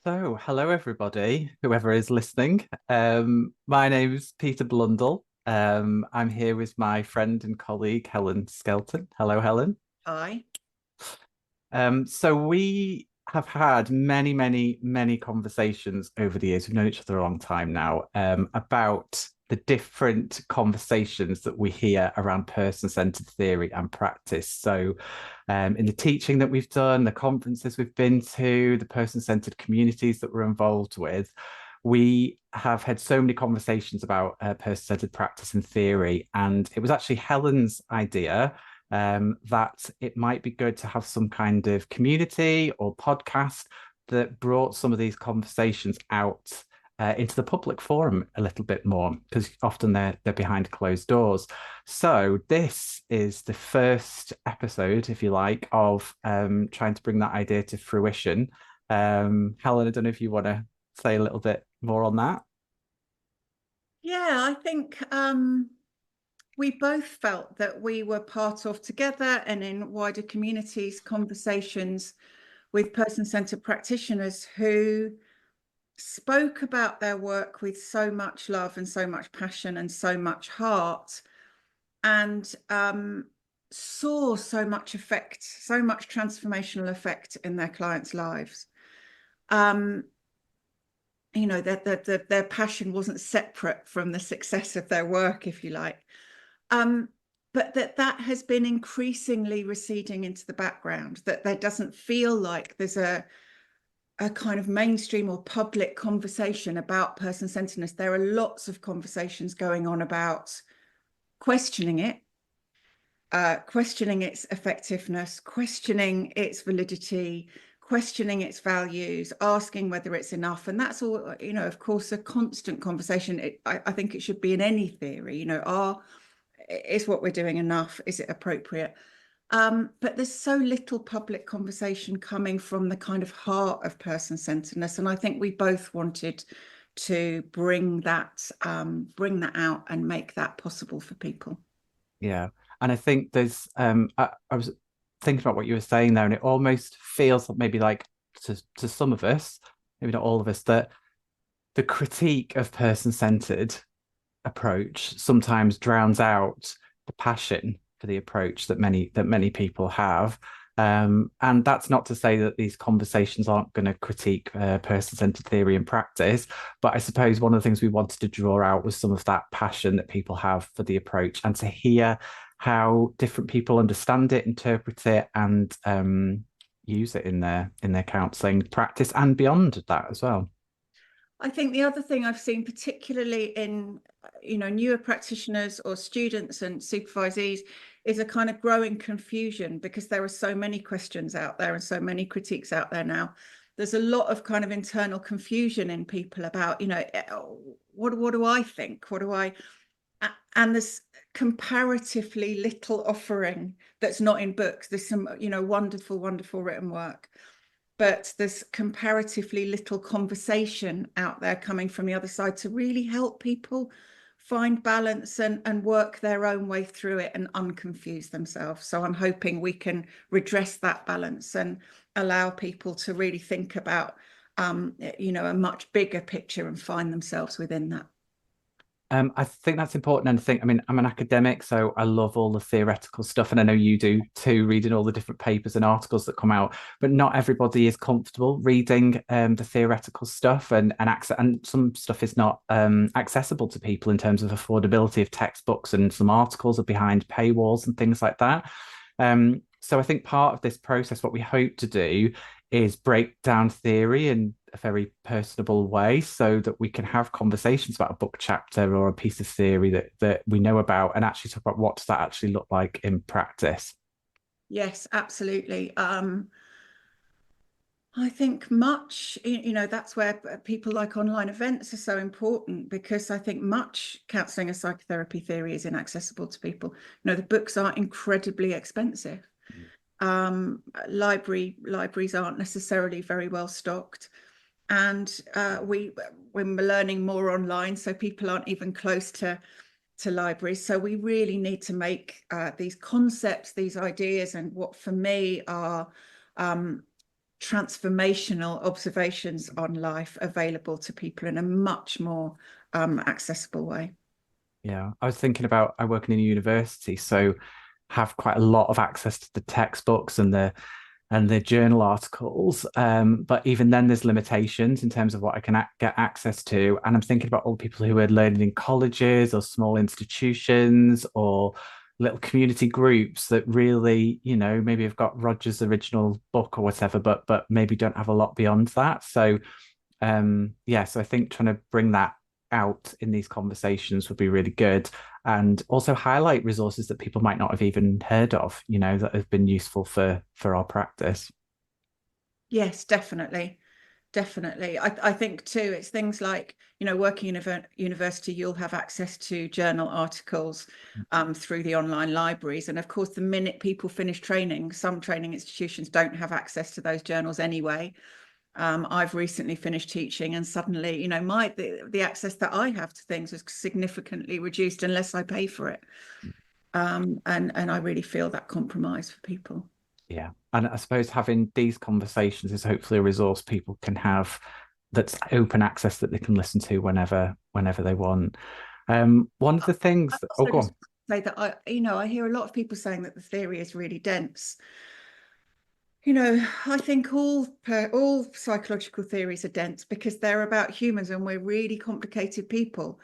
So, hello everybody, whoever is listening. My name's Peter Blundell. I'm here with my friend and colleague Helen Skelton. Hello, Helen. Hi. So we have had many conversations over the years. We've known each other a long time now, about the different conversations that we hear around person-centered theory and practice. So, in the teaching that we've done, the conferences we've been to, the person-centered communities that we're involved with, we have had so many conversations about person-centered practice and theory. And it was actually Helen's idea that it might be good to have some kind of community or podcast that brought some of these conversations out into the public forum a little bit more, because often they're behind closed doors. So this is the first episode, if you like, of trying to bring that idea to fruition. Helen, I don't know if you want to say a little bit more on that. Yeah, I think we both felt that we were part of together and in wider communities, conversations with person-centered practitioners who spoke about their work with so much love and so much passion and so much heart, and saw so much effect, so much transformational effect in their clients' lives. Their passion wasn't separate from the success of their work, if you like. But that has been increasingly receding into the background, that there doesn't feel like there's a kind of mainstream or public conversation about person-centeredness. There are lots of conversations going on about questioning it, questioning its effectiveness, questioning its validity, questioning its values, asking whether it's enough. And that's all, of course, a constant conversation. I think it should be in any theory, is what we're doing enough? Is it appropriate? But there's so little public conversation coming from the kind of heart of person-centeredness. And I think we both wanted to bring that out and make that possible for people. Yeah. And I think I was thinking about what you were saying there, and it almost feels maybe like to some of us, maybe not all of us, that the critique of person-centered approach sometimes drowns out the passion for the approach that many people have. And that's not to say that these conversations aren't going to critique person-centered theory and practice, but I suppose one of the things we wanted to draw out was some of that passion that people have for the approach, and to hear how different people understand it, interpret it, and use it in their counselling practice and beyond that as well. I think the other thing I've seen, particularly in newer practitioners or students and supervisees, is a kind of growing confusion, because there are so many questions out there and so many critiques out there now. There's a lot of kind of internal confusion in people about, what do I think? And there's comparatively little offering that's not in books. There's some, wonderful written work, but there's comparatively little conversation out there coming from the other side to really help people find balance and work their own way through it and unconfuse themselves. So I'm hoping we can redress that balance and allow people to really think about, a much bigger picture and find themselves within that. I think that's important. And I mean, I'm an academic, so I love all the theoretical stuff. And I know you do too, reading all the different papers and articles that come out. But not everybody is comfortable reading the theoretical stuff, and some stuff is not accessible to people in terms of affordability of textbooks, and some articles are behind paywalls and things like that. So I think part of this process, what we hope to do is break down theory in a very personable way, so that we can have conversations about a book chapter or a piece of theory that we know about, and actually talk about what does that actually look like in practice. Yes, absolutely. I think that's where people like online events are so important, because I think much counselling and psychotherapy theory is inaccessible to people. The books are incredibly expensive. Libraries aren't necessarily very well stocked, and we're learning more online, so people aren't even close to libraries. So we really need to make these concepts, these ideas, and what for me are transformational observations on life available to people in a much more accessible way. Yeah, I was thinking about I work in a university, so have quite a lot of access to the textbooks and the journal articles. But even then, there's limitations in terms of what I can get access to. And I'm thinking about all the people who are learning in colleges or small institutions or little community groups that really, you know, maybe have got Roger's original book or whatever, but maybe don't have a lot beyond that. So yeah, so I think trying to bring that out in these conversations would be really good, and also highlight resources that people might not have even heard of, you know, that have been useful for our practice. Yes, definitely. Definitely. I think too, it's things like, you know, working in a university, you'll have access to journal articles through the online libraries. And of course, the minute people finish training, some training institutions don't have access to those journals anyway. I've recently finished teaching, and suddenly, you know, the access that I have to things is significantly reduced unless I pay for it. And I really feel that compromise for people. Yeah. And I suppose having these conversations is hopefully a resource people can have that's open access that they can listen to whenever they want. One of the things that, oh, Also go just on. say that I hear a lot of people saying that the theory is really dense. You know, I think all psychological theories are dense because they're about humans, and we're really complicated people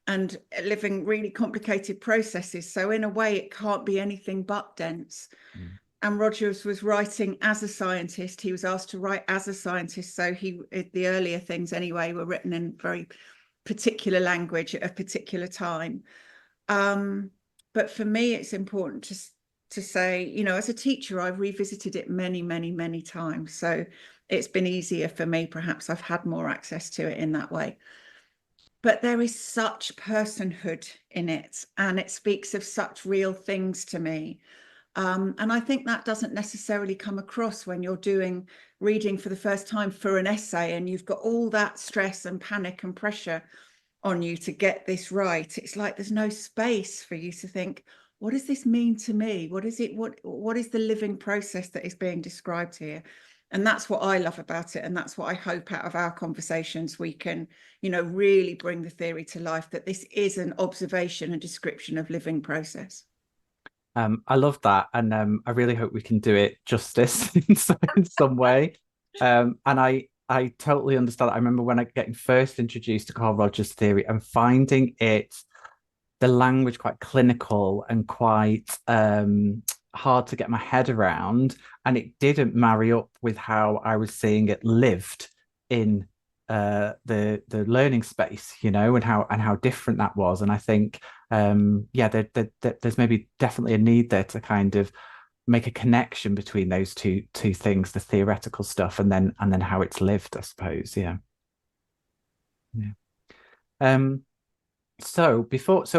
and living really complicated processes. So in a way, it can't be anything but dense. Mm. And Rogers was writing as a scientist. He was asked to write as a scientist. So the earlier things anyway were written in very particular language at a particular time. But for me, it's important to say, you know, as a teacher, I've revisited it many, many, many times. So it's been easier for me. Perhaps I've had more access to it in that way. But there is such personhood in it, and it speaks of such real things to me. And I think that doesn't necessarily come across when you're doing reading for the first time for an essay, and you've got all that stress and panic and pressure on you to get this right. It's like there's no space for you to think, what does this mean to me? What is it? What is the living process that is being described here? And that's what I love about it. And that's what I hope out of our conversations we can, you know, really bring the theory to life, that this is an observation and description of living process. I love that, and I really hope we can do it justice in some way. And I totally understand. I remember when I getting first introduced to Carl Rogers' theory and finding it the language quite clinical and quite hard to get my head around, and it didn't marry up with how I was seeing it lived in the learning space, you know, and how different that was. And I think yeah, there's maybe definitely a need there to kind of make a connection between those two things, the theoretical stuff and then how it's lived, I suppose. Yeah. Yeah. Um, so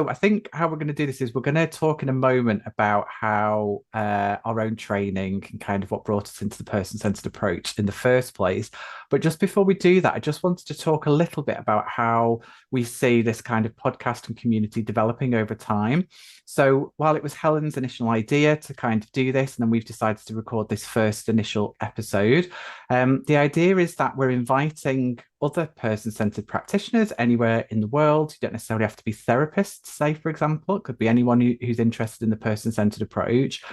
I think how we're going to do this is we're going to talk in a moment about how our own training and kind of what brought us into the person-centered approach in the first place. But just before we do that, I just wanted to talk a little bit about how we see this kind of podcast and community developing over time. So while it was Helen's initial idea to kind of do this, and then we've decided to record this first initial episode, the idea is that we're inviting other person-centered practitioners anywhere in the world. You don't necessarily have to be therapists, say, for example. It could be anyone who's interested in the person-centered approach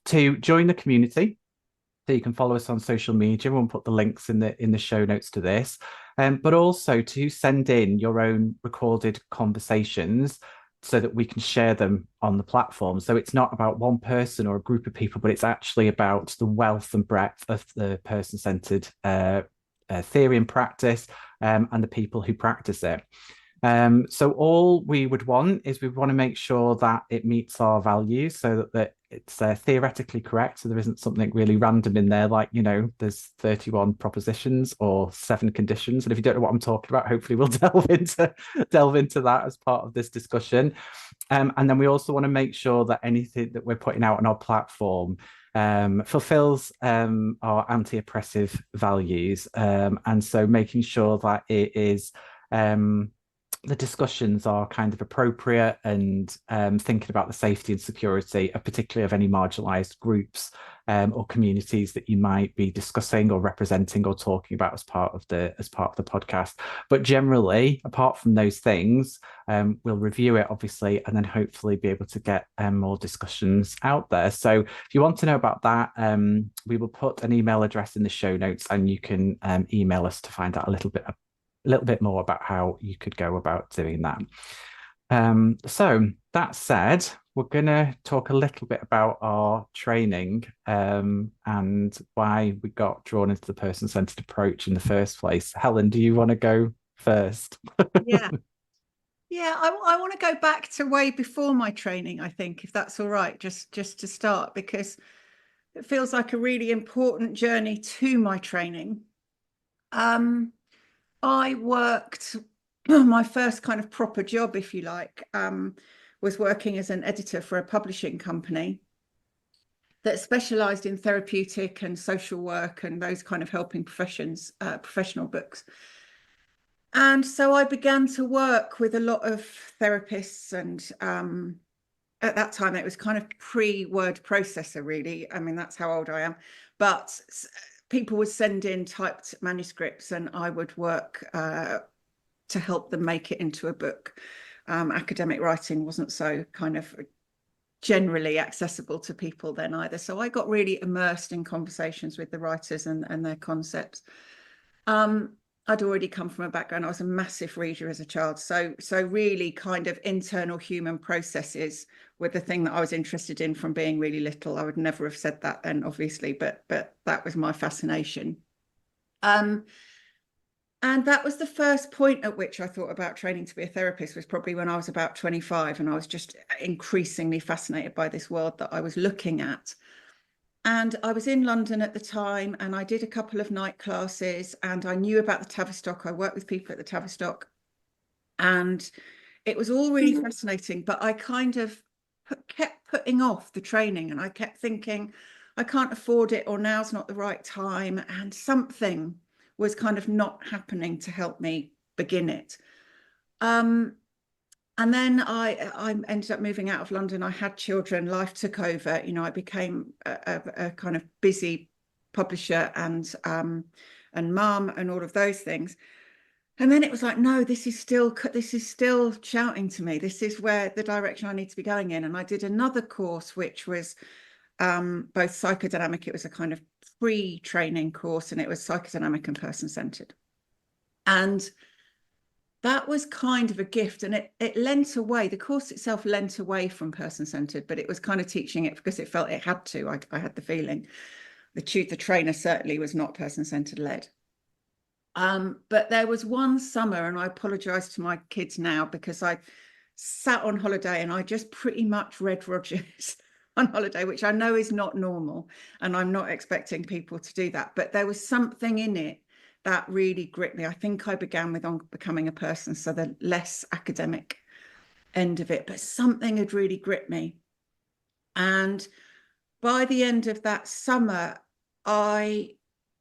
to join the community. So you can follow us on social media. We'll put the links in the show notes to this. But also to send in your own recorded conversations so that we can share them on the platform. So it's not about one person or a group of people, but it's actually about the wealth and breadth of the person-centered theory and practice, and the people who practice it. So all we would want is we want to make sure that it meets our values, so that it's theoretically correct. So there isn't something really random in there, like, you know, there's 31 propositions or 7 conditions. And if you don't know what I'm talking about, hopefully we'll delve into that as part of this discussion. And then we also want to make sure that anything that we're putting out on our platform fulfills our anti-oppressive values. And so making sure that it is the discussions are kind of appropriate, and thinking about the safety and security, particularly of any marginalised groups or communities that you might be discussing or representing or talking about as part of the podcast. But generally, apart from those things, we'll review it obviously, and then hopefully be able to get more discussions out there. So if you want to know about that, we will put an email address in the show notes, and you can email us to find out a little bit more about how you could go about doing that. So that said, we're going to talk a little bit about our training and why we got drawn into the person-centered approach in the first place. Helen, do you want to go first? Yeah. Yeah, I want to go back to way before my training, I think, if that's all right, just to start, because it feels like a really important journey to my training. I worked, my first kind of proper job, if you like, was working as an editor for a publishing company that specialised in therapeutic and social work and those kind of helping professions, professional books. And so I began to work with a lot of therapists, and at that time it was kind of pre-word processor, really. I mean, that's how old I am. But people would send in typed manuscripts, and I would work to help them make it into a book. Academic writing wasn't so kind of generally accessible to people then either. So I got really immersed in conversations with the writers and their concepts. I'd already come from a background, I was a massive reader as a child. So really kind of internal human processes were the thing that I was interested in from being really little. I would never have said that then, obviously, but that was my fascination. And that was the first point at which I thought about training to be a therapist, was probably when I was about 25, and I was just increasingly fascinated by this world that I was looking at. And I was in London at the time, and I did a couple of night classes, and I knew about the Tavistock. I worked with people at the Tavistock, and it was all really fascinating, but I kind of kept putting off the training, and I kept thinking, I can't afford it, or now's not the right time, and something was kind of not happening to help me begin it. And then I ended up moving out of London. I had children, life took over. You know, I became a kind of busy publisher and mum and all of those things. And then it was like, no, this is still shouting to me. This is where the direction I need to be going in. And I did another course, which was both psychodynamic. It was a kind of pre-training course, and it was psychodynamic and person-centered. And that was kind of a gift, and it lent away, the course itself lent away from person-centered, but it was kind of teaching it because it felt it had to. I had the feeling. The trainer certainly was not person-centered led. But there was one summer, and I apologise to my kids now, because I sat on holiday and I just pretty much read Rogers on holiday, which I know is not normal, and I'm not expecting people to do that, but there was something in it that really gripped me. I think I began with On Becoming a Person, so the less academic end of it, but something had really gripped me. And by the end of that summer, my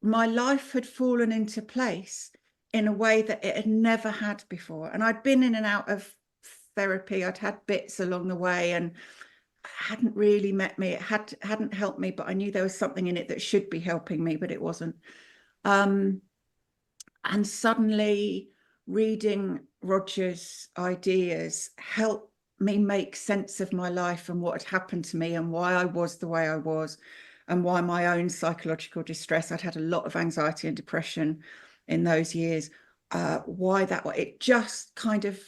life had fallen into place in a way that it had never had before. And I'd been in and out of therapy. I'd had bits along the way, and hadn't really met me. It hadn't helped me, but I knew there was something in it that should be helping me, but it wasn't. And suddenly reading Rogers' ideas helped me make sense of my life and what had happened to me, and why I was the way I was, and why my own psychological distress, I'd had a lot of anxiety and depression in those years, why that, it just kind of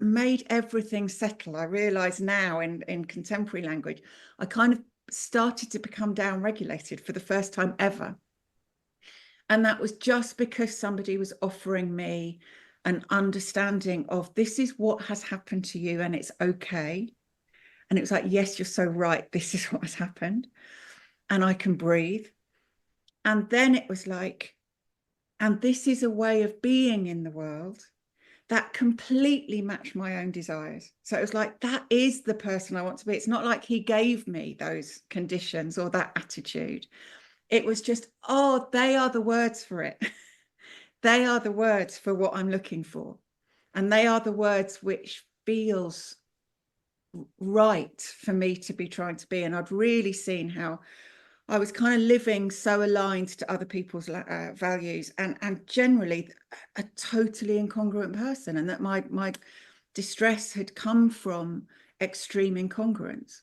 made everything settle. I realize now in contemporary language, I kind of started to become down-regulated for the first time ever. And that was just because somebody was offering me an understanding of, this is what has happened to you and it's okay. And it was like, yes, you're so right. This is what has happened. And I can breathe. And then it was like, and this is a way of being in the world that completely matched my own desires. So it was like, that is the person I want to be. It's not like he gave me those conditions or that attitude. It was just, oh, they are the words for it. They are the words for what I'm looking for. And they are the words which feels right for me to be trying to be. And I'd really seen how I was kind of living so aligned to other people's values, and generally a totally incongruent person, and that my distress had come from extreme incongruence.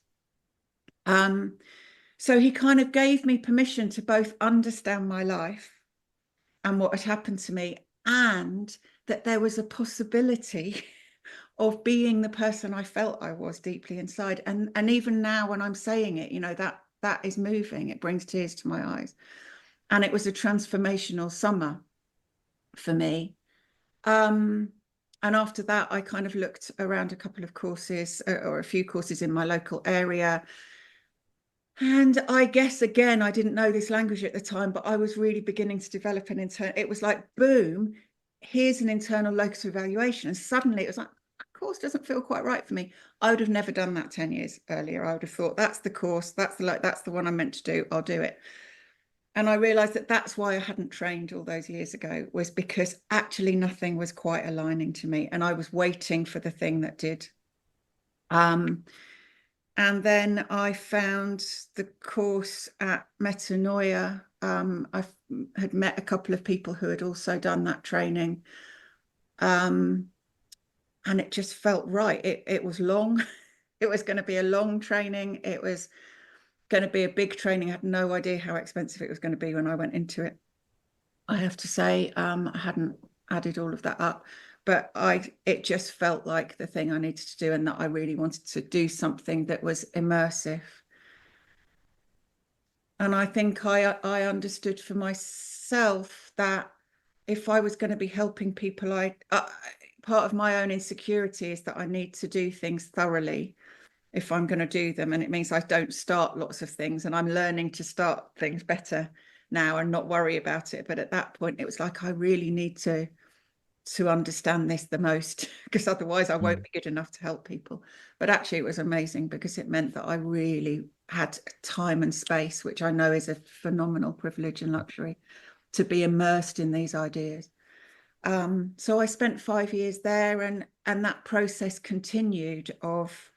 So he kind of gave me permission to both understand my life and what had happened to me, and that there was a possibility of being the person I felt I was deeply inside. And even now when I'm saying it, you know, that is moving. It brings tears to my eyes. And it was a transformational summer for me. And after that, I kind of looked around a couple of courses, or a few courses in my local area. And I guess, again, I didn't know this language at the time, but I was really beginning to develop an internal, it was like, boom, here's an internal locus of evaluation. And suddenly it was like, course doesn't feel quite right for me. I would have never done that 10 years earlier. I would have thought, that's the course, that's the one I'm meant to do, I'll do it. And I realized that that's why I hadn't trained all those years ago, was because actually nothing was quite aligning to me, and I was waiting for the thing that did. And then I found the course at Metanoia. I had met a couple of people who had also done that training. And it just felt right. It was long. It was going to be a long training. It was going to be a big training. I had no idea how expensive it was going to be when I went into it. I have to say, I hadn't added all of that up, but it just felt like the thing I needed to do, and that I really wanted to do something that was immersive. And I think I understood for myself that if I was going to be helping people, part of my own insecurity is that I need to do things thoroughly if I'm going to do them. And it means I don't start lots of things, and I'm learning to start things better now and not worry about it. But at that point, it was like, I really need to understand this the most, because otherwise I won't be good enough to help people. But actually it was amazing, because it meant that I really had time and space, which I know is a phenomenal privilege and luxury, to be immersed in these ideas. So I spent 5 years there, and that process continued of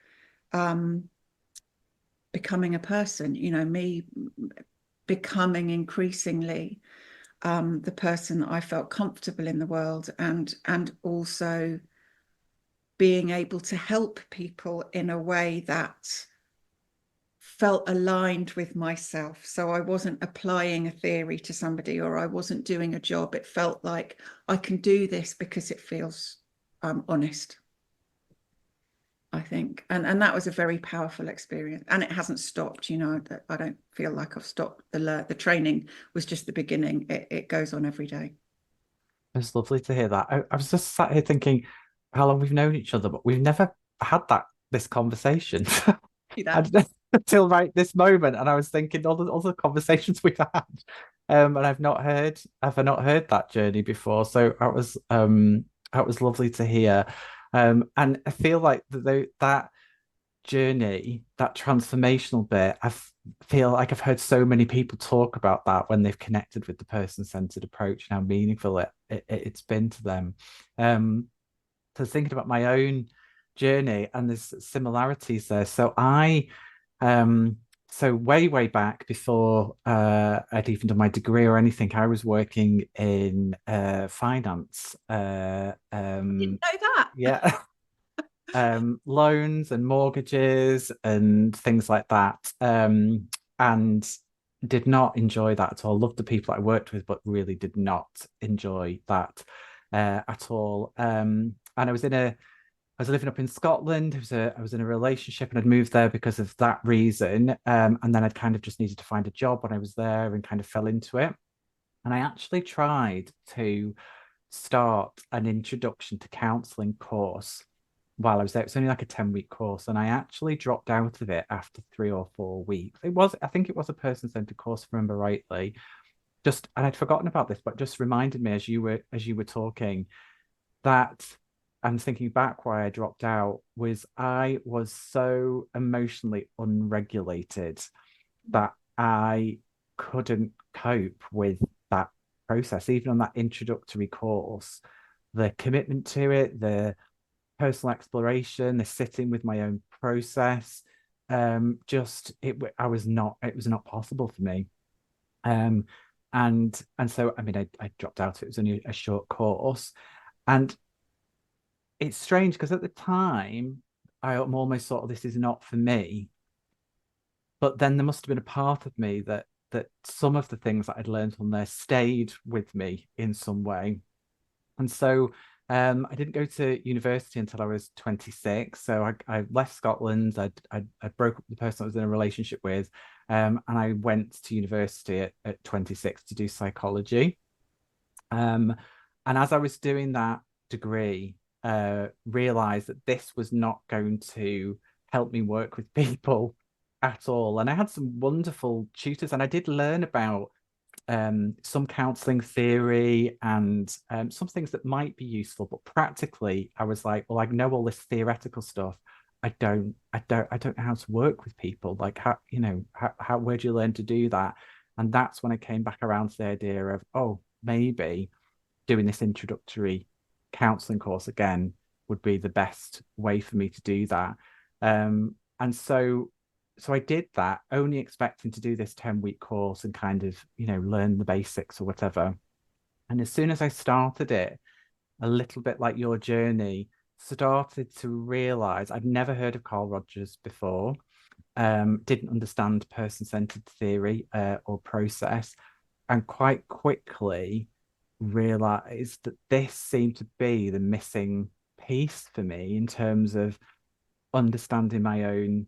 becoming a person, you know, me becoming increasingly the person that I felt comfortable in the world, and also being able to help people in a way that felt aligned with myself. So I wasn't applying a theory to somebody, or I wasn't doing a job. It felt like I can do this because it feels honest, I think. And that was a very powerful experience. And it hasn't stopped, you know. I don't feel like I've stopped. The training was just the beginning. It goes on every day. It's lovely to hear that. I was just sat here thinking how long we've known each other, but we've never had this conversation. See that? Until right this moment. And I was thinking all the conversations we've had. And I've not heard that journey before. So that was lovely to hear. And I feel like that journey, that transformational bit, feel like I've heard so many people talk about that when they've connected with the person-centered approach and how meaningful it's been to them. So thinking about my own journey, and there's similarities there. So so way back before I'd even done my degree or anything, I was working in finance. Didn't know that. Yeah. Loans and mortgages and things like that. And did not enjoy that at all. Loved the people I worked with, but really did not enjoy that at all. And I was living up in Scotland. I was in a relationship, and I'd moved there because of that reason. And then I'd kind of just needed to find a job when I was there, and kind of fell into it. And I actually tried to start an introduction to counselling course while I was there. It was only like a 10-week course, and I actually dropped out of it after 3 or 4 weeks. I think it was a person-centered course, if I remember rightly. And I'd forgotten about this, but just reminded me as you were talking, that I'm thinking back why I dropped out was I was so emotionally unregulated that I couldn't cope with that process. Even on that introductory course, the commitment to it, the personal exploration, the sitting with my own process. Just I was not, it was not possible for me. Um, and so I mean, I dropped out. It was only a short course, and it's strange because at the time I'm almost sort of, this is not for me. But then there must have been a part of me that some of the things that I'd learned on there stayed with me in some way. And so I didn't go to university until I was 26. So I left Scotland. I broke up with the person I was in a relationship with, and I went to university at 26 to do psychology. Um, and as I was doing that degree, realized that this was not going to help me work with people at all. And I had some wonderful tutors, and I did learn about some counselling theory and some things that might be useful. But practically, I was like, well, I know all this theoretical stuff. I don't know how to work with people. Like, how, where do you learn to do that? And that's when I came back around to the idea of, oh, maybe doing this introductory counselling course again would be the best way for me to do that. And so I did that, only expecting to do this 10-week course and kind of, learn the basics or whatever. And as soon as I started it, a little bit like your journey, started to realize I'd never heard of Carl Rogers before, didn't understand person-centered theory or process, and quite quickly realized that this seemed to be the missing piece for me in terms of understanding my own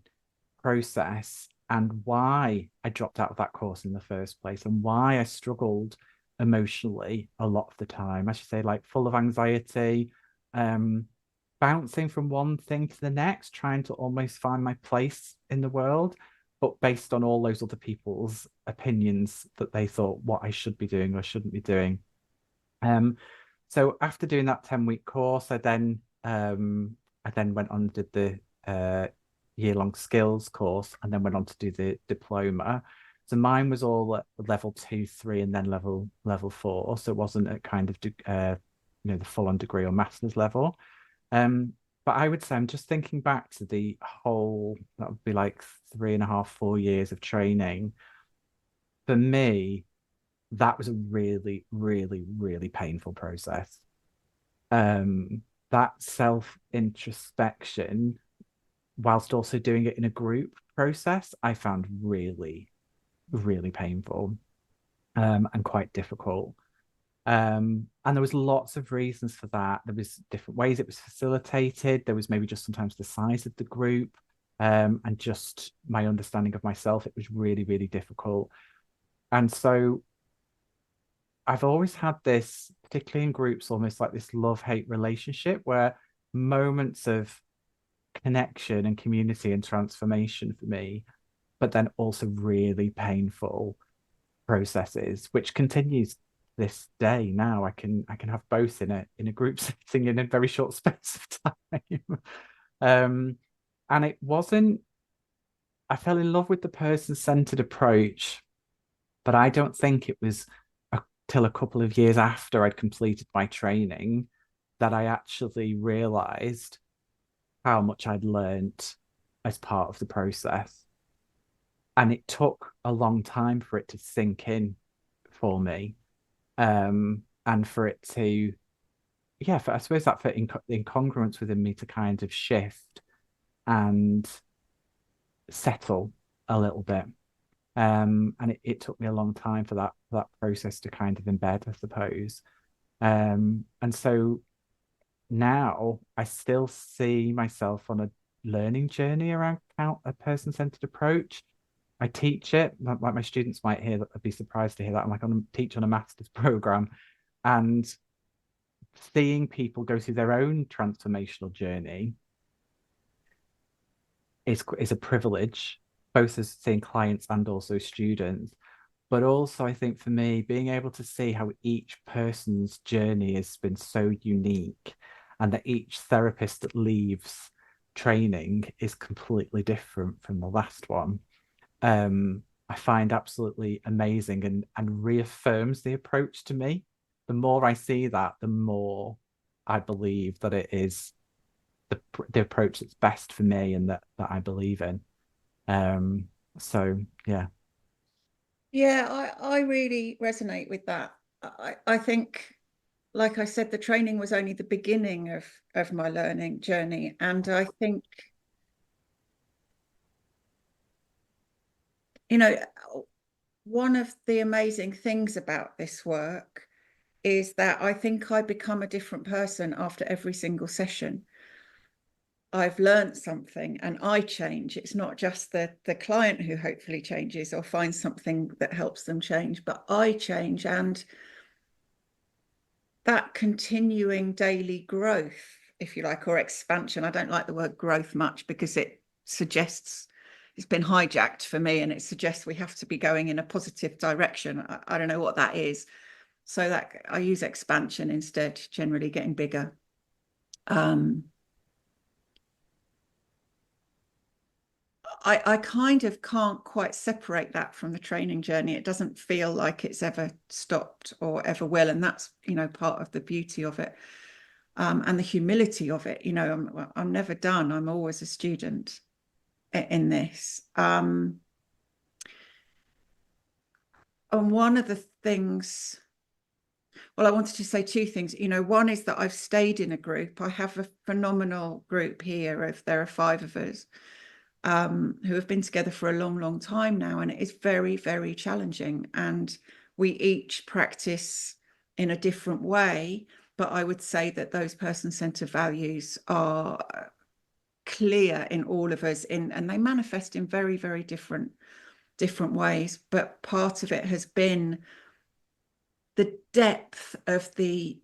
process and why I dropped out of that course in the first place and why I struggled emotionally a lot of the time. I should say, like, full of anxiety, um, bouncing from one thing to the next, trying to almost find my place in the world, but based on all those other people's opinions that they thought what I should be doing or shouldn't be doing. Um, so after doing that 10-week course, I then went on and did the year-long skills course and then went on to do the diploma. So mine was all at level 2, 3, and then level 4. So it wasn't a kind of the full-on degree or master's level. Um, but I would say I'm just thinking back to the whole, that would be like 3.5, 4 years of training. For me, that was a really, really, really painful process. That self introspection, whilst also doing it in a group process, I found really, really painful, and quite difficult. And there was lots of reasons for that. There was different ways it was facilitated. There was maybe just sometimes the size of the group, and just my understanding of myself. It was really, really difficult. And so I've always had this, particularly in groups, almost like this love-hate relationship where moments of connection and community and transformation for me, but then also really painful processes, which continues this day now. I can have both in a group setting in a very short space of time. Um, and it wasn't, I fell in love with the person-centered approach, but I don't think it was till a couple of years after I'd completed my training that I actually realized how much I'd learned as part of the process. And it took a long time for it to sink in for me. And for it to, yeah, I suppose that for incongruence within me to kind of shift and settle a little bit. And it took me a long time for that process to kind of embed, I suppose. And so now I still see myself on a learning journey around a person-centered approach. I teach it, like my students might hear that, I'd be surprised to hear that. I'm like, on teach on a master's program, and seeing people go through their own transformational journey is a privilege, both as seeing clients and also students. But also, I think for me, being able to see how each person's journey has been so unique, and that each therapist that leaves training is completely different from the last one, I find absolutely amazing, and reaffirms the approach to me. The more I see that, the more I believe that it is the approach that's best for me and that I believe in. So yeah. Yeah, I really resonate with that. I think, like I said, the training was only the beginning of my learning journey. And I think, you know, one of the amazing things about this work is that I think I become a different person after every single session. I've learned something and I change. It's not just the client who hopefully changes or finds something that helps them change, but I change. And that continuing daily growth, if you like, or expansion. I don't like the word growth much because it suggests it's been hijacked for me and it suggests we have to be going in a positive direction. I don't know what that is. So that I use expansion instead, generally getting bigger. I kind of can't quite separate that from the training journey. It doesn't feel like it's ever stopped or ever will. And that's, part of the beauty of it. And the humility of it. I'm never done. I'm always a student in this. And one of the things, well, I wanted to say two things. One is that I've stayed in a group. I have a phenomenal group here. There are 5 of us who have been together for a long, long time now, and it is very, very challenging. And we each practice in a different way. But I would say that those person-centered values are clear in all of us, and they manifest in very, very different ways. But part of it has been the depth of the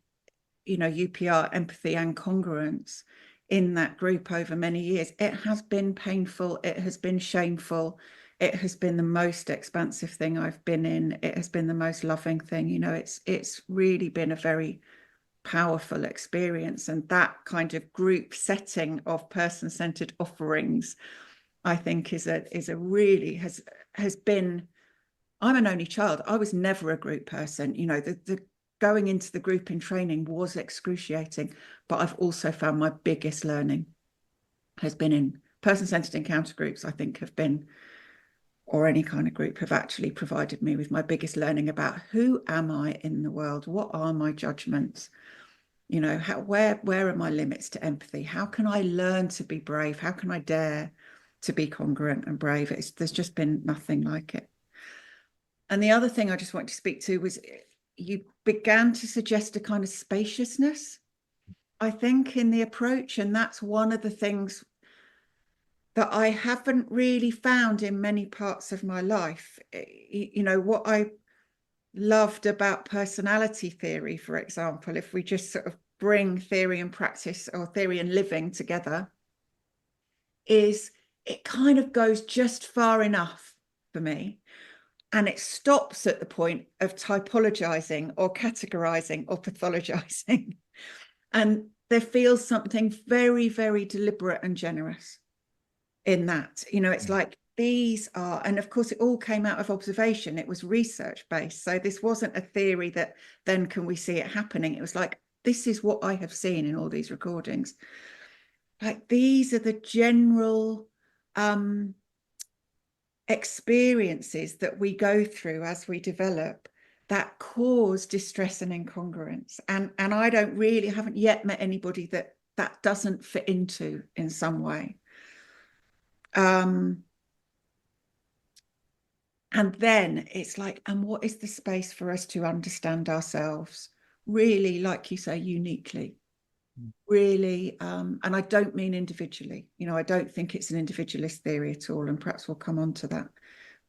UPR, empathy and congruence in that group over many years. It has been painful, it has been shameful, it has been the most expansive thing I've been in, it has been the most loving thing. It's really been a very powerful experience. And that kind of group setting of person-centered offerings, I think, is a really has been. I'm an only child. I was never a group person. The going into the group in training was excruciating, but I've also found my biggest learning has been in person-centered encounter groups. I think have been, or any kind of group, have actually provided me with my biggest learning about who am I in the world? What are my judgments? Where are my limits to empathy? How can I learn to be brave? How can I dare to be congruent and brave? There's just been nothing like it. And the other thing I just wanted to speak to was you began to suggest a kind of spaciousness, I think, in the approach. And that's one of the things that I haven't really found in many parts of my life. What I loved about personality theory, for example, if we just sort of bring theory and practice, or theory and living together, is it kind of goes just far enough for me. And it stops at the point of typologizing or categorizing or pathologizing. And there feels something very, very deliberate and generous in that. It's like these are, and of course it all came out of observation. It was research based. So this wasn't a theory that then can we see it happening. It was like, this is what I have seen in all these recordings. Like these are the general experiences that we go through as we develop that cause distress and incongruence. And I haven't yet met anybody that doesn't fit into in some way. And then it's like, and what is the space for us to understand ourselves really, like you say, uniquely? Really, and I don't mean individually. I don't think it's an individualist theory at all, and perhaps we'll come on to that.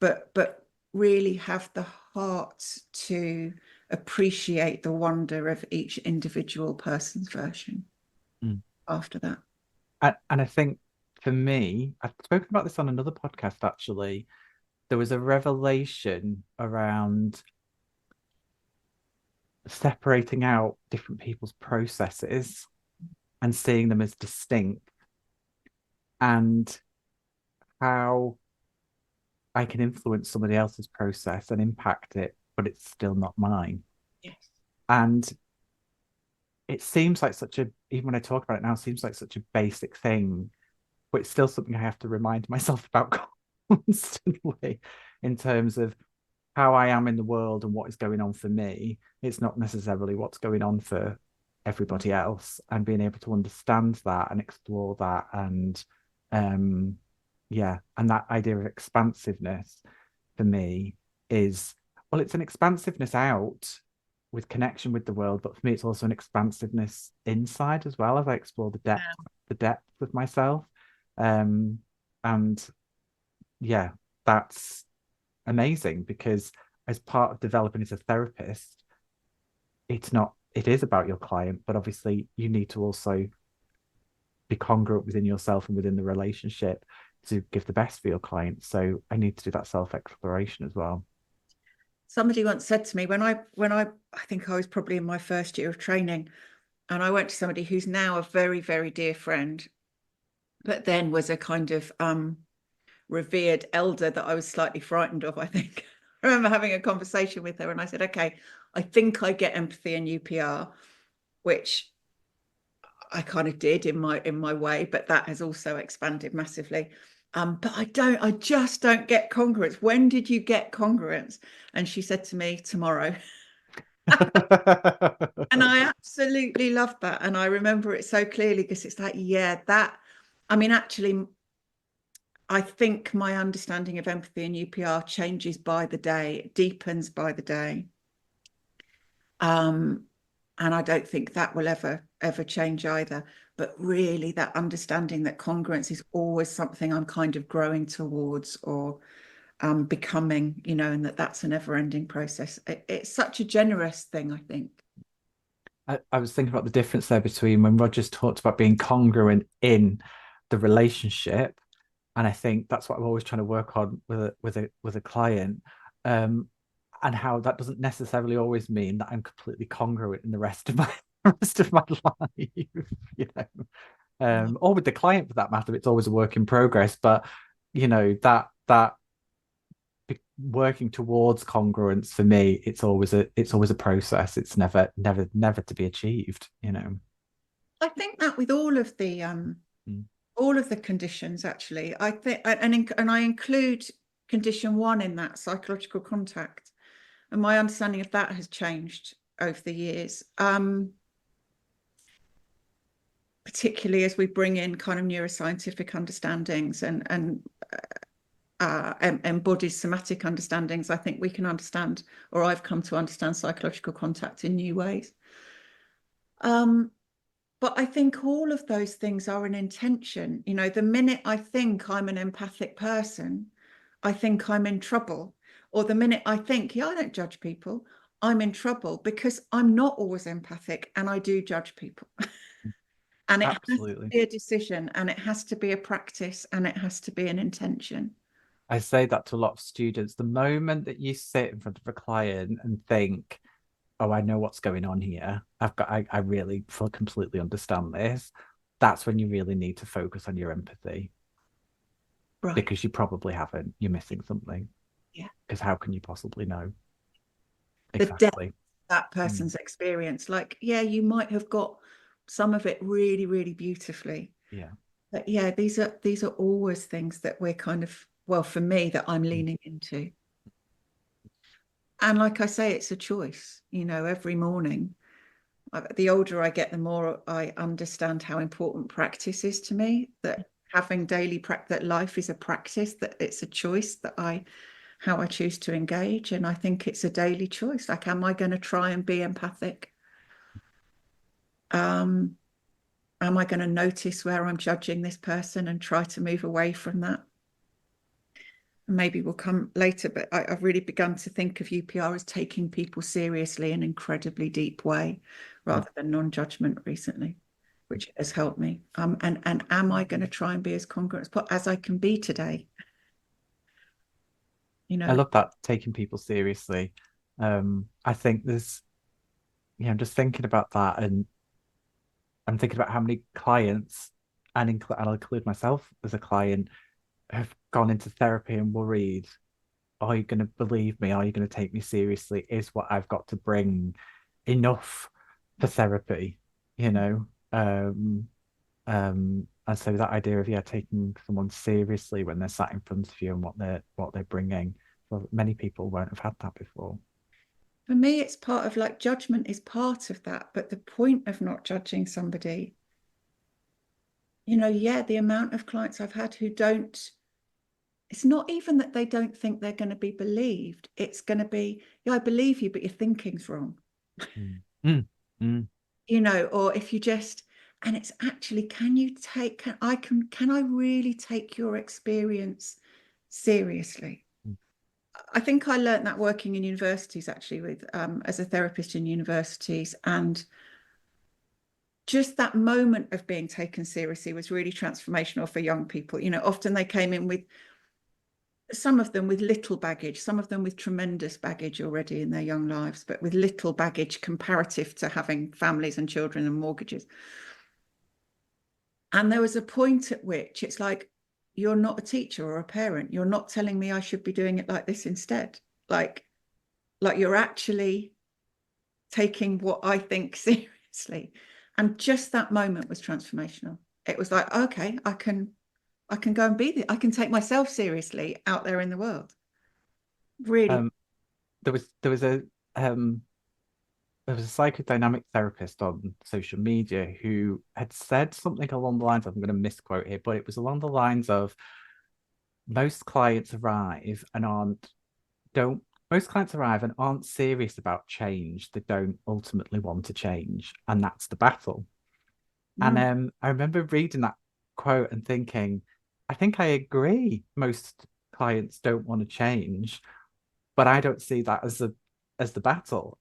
But really have the heart to appreciate the wonder of each individual person's version after that. And I think for me, I've spoken about this on another podcast actually. There was a revelation around separating out different people's processes and seeing them as distinct, and how I can influence somebody else's process and impact it, but it's still not mine. Yes. And it seems like such a, even when I talk about it now, it seems like such a basic thing, but it's still something I have to remind myself about constantly in terms of how I am in the world and what is going on for me. It's not necessarily what's going on for everybody else, and being able to understand that and explore that, and um yeah, and that idea of expansiveness for me is, well, it's an expansiveness out with connection with the world, but for me it's also an expansiveness inside as well, as I explore the depth of myself. um and yeah, that's amazing, because as part of developing as a therapist, it is about your client, but obviously you need to also be congruent within yourself and within the relationship to give the best for your client. So I need to do that self-exploration as well. Somebody once said to me, I think I was probably in my first year of training, and I went to somebody who's now a very, very dear friend, but then was a kind of revered elder that I was slightly frightened of, I think. I remember having a conversation with her and I said, okay, I think I get empathy and UPR, which I kind of did in my way, but that has also expanded massively. But I just don't get congruence. When did you get congruence? And she said to me, tomorrow. And I absolutely loved that. And I remember it so clearly, because it's like, yeah, I mean, actually, I think my understanding of empathy and UPR changes by the day, it deepens by the day. And I don't think that will ever change either. But really, that understanding that congruence is always something I'm kind of growing towards, or becoming, and that's a never-ending process. It's such a generous thing, I think. I was thinking about the difference there between when Rogers talked about being congruent in the relationship, and I think that's what I'm always trying to work on with a client, and how that doesn't necessarily always mean that I'm completely congruent in the rest of my rest of my life, or with the client for that matter. It's always a work in progress, but that working towards congruence for me, it's always a process. It's never to be achieved. I think that with all of the conditions, actually, I think, and I include condition 1 in that, psychological contact, and my understanding of that has changed over the years, particularly as we bring in kind of neuroscientific understandings and embodied somatic understandings. I think we can understand, or I've come to understand, psychological contact in new ways. But I think all of those things are an intention. The minute I think I'm an empathic person, I think I'm in trouble. Or the minute I think, yeah, I don't judge people, I'm in trouble, because I'm not always empathic and I do judge people. And it has to Absolutely. be a decision, and it has to be a practice, and it has to be an intention. I say that to a lot of students. The moment that you sit in front of a client and think, oh, I know what's going on here. I really feel completely understand this. That's when you really need to focus on your empathy, Right. because you probably haven't. You're missing something. Yeah. Because how can you possibly know? The depth Exactly. of that person's experience. Like, yeah, you might have got some of it really, really beautifully. Yeah. But yeah, these are always things that we're kind of, well, for me, that I'm leaning into. And like I say, it's a choice, every morning. The older I get, the more I understand how important practice is to me, that having daily practice, that life is a practice, that it's a choice, how I choose to engage. And I think it's a daily choice. Like, am I going to try and be empathic? Am I going to notice where I'm judging this person and try to move away from that? Maybe we'll come later, but I've really begun to think of UPR as taking people seriously in an incredibly deep way, rather than non-judgment recently, which has helped me. And am I going to try and be as congruent as I can be today? I love that, taking people seriously. I think I'm just thinking about that, and I'm thinking about how many clients, and I'll include myself as a client, have gone into therapy and worried, are you going to believe me? Are you going to take me seriously? Is what I've got to bring enough for therapy? you know. And so that idea of, yeah, taking someone seriously when they're sat in front of you and what they're bringing, well, many people won't have had that before. For me, it's part of like judgment is part of that, but the point of not judging somebody, yeah, the amount of clients I've had who don't, it's not even that they don't think they're going to be believed. It's going to be, yeah, I believe you, but your thinking's wrong. Mm. Mm. Mm. Or if you just, and it's actually, can I really take your experience seriously? Mm. I think I learned that working in universities, actually, with as a therapist in universities, and just that moment of being taken seriously was really transformational for young people. Often they came in with, some of them with little baggage, some of them with tremendous baggage already in their young lives, but with little baggage comparative to having families and children and mortgages. And there was a point at which it's like, you're not a teacher or a parent. You're not telling me I should be doing it like this instead. Like you're actually taking what I think seriously. And just that moment was transformational. It was like, okay, I can go and be there. I can take myself seriously out there in the world. Really. Um, um, there was a psychodynamic therapist on social media who had said something along the lines of, I'm going to misquote here, but it was along the lines of most clients arrive and aren't don't most clients arrive and aren't serious about change. They don't ultimately want to change, and that's the battle. And Mm. I remember reading that quote and thinking, I think I agree. Most clients don't want to change, but I don't see that as the battle.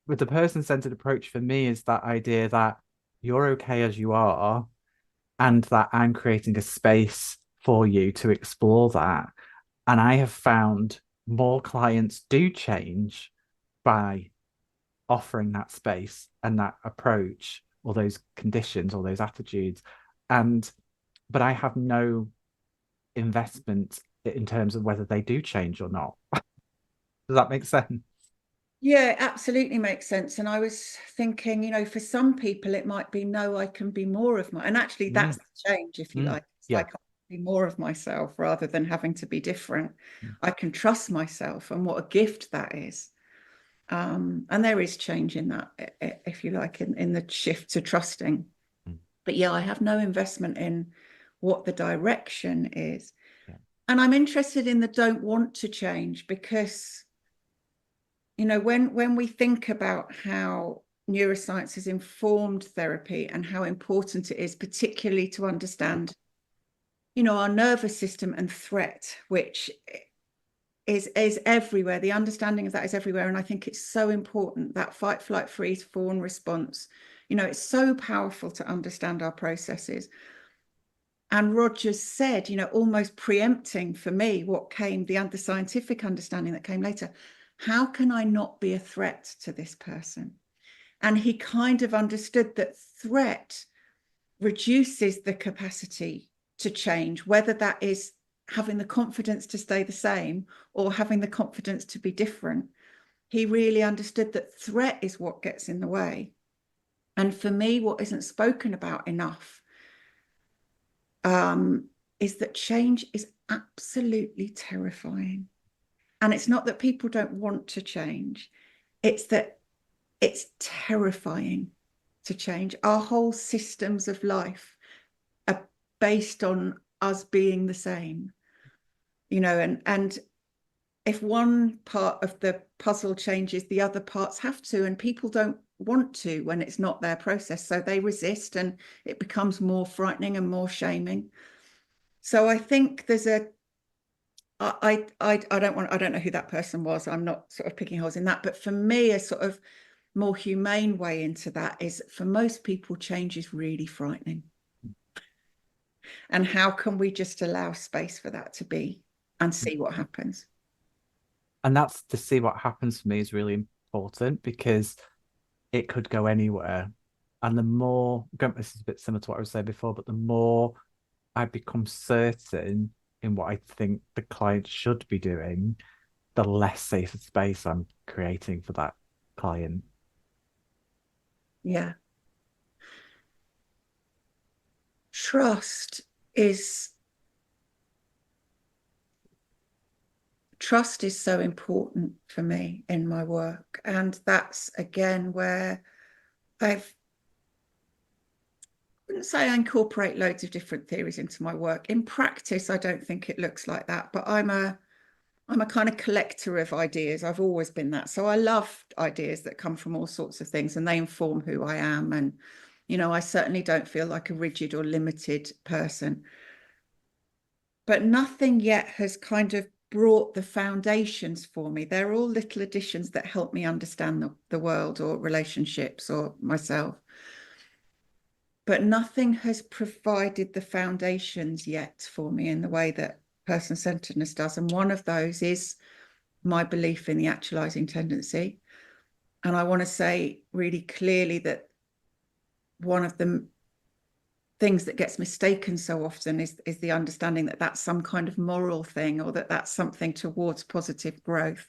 With the person-centered approach for me is that idea that you're okay as you are, and that I'm creating a space for you to explore that. And I have found more clients do change by offering that space and that approach or those conditions or those attitudes. And but I have no investment in terms of whether they do change or not. Does that make sense? Yeah, absolutely makes sense. And I was thinking, for some people, it might be, no, I can be more of my, and actually Mm, that's the change, if you mm, like. It's yeah. like I can be more of myself rather than having to be different. Mm, I can trust myself, and what a gift that is. And there is change in that, if you like, in the shift to trusting. mm, But yeah, I have no investment in what the direction is. yeah. And I'm interested in the don't want to change because when we think about how neuroscience has informed therapy and how important it is, particularly to understand, our nervous system and threat, which is everywhere. The understanding of that is everywhere. And I think it's so important, that fight, flight, freeze, fawn response. It's so powerful to understand our processes. And Rogers said, almost preempting for me what came, the scientific understanding that came later, how can I not be a threat to this person? And he kind of understood that threat reduces the capacity to change, whether that is having the confidence to stay the same or having the confidence to be different. He really understood that threat is what gets in the way. And for me, what isn't spoken about enough is that change is absolutely terrifying. And it's not that people don't want to change, it's that it's terrifying to change. Our whole systems of life are based on us being the same, and if one part of the puzzle changes, the other parts have to, and people don't want to when it's not their process. So they resist and it becomes more frightening and more shaming. So I think there's a I don't know who that person was. I'm not sort of picking holes in that, but for me, a sort of more humane way into that is, for most people, change is really frightening. And how can we just allow space for that to be and see what happens? And that's to see what happens for me is really important because it could go anywhere. And the more, this is a bit similar to what I was saying before, but the more I become certain in what I think the client should be doing, the less safe space I'm creating for that client. Yeah. Trust is trust is so important for me in my work. And that's again where I wouldn't say I incorporate loads of different theories into my work. In practice, I don't think it looks like that, but I'm a kind of collector of ideas. I've always been that. So I love ideas that come from all sorts of things, and they inform who I am. And, you know, I certainly don't feel like a rigid or limited person. But nothing yet has kind of brought the foundations for me. They're all little additions that help me understand the world or relationships or myself. But nothing has provided the foundations yet for me in the way that person-centeredness does. And one of those is my belief in the actualizing tendency. And I want to say really clearly that one of the things that gets mistaken so often is the understanding that that's some kind of moral thing, or that that's something towards positive growth.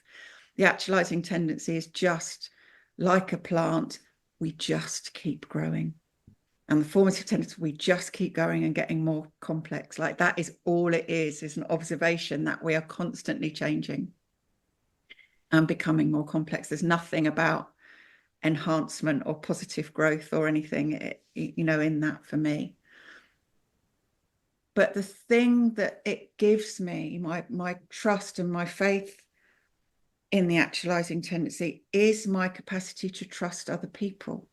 The actualizing tendency is just like a plant. We just keep growing. And the formative tendency, we just keep going and getting more complex. Like that is all it is an observation that we are constantly changing and becoming more complex. There's nothing about enhancement or positive growth or anything, you know, in that for me. But the thing that it gives me, my trust and my faith in the actualizing tendency, is my capacity to trust other people.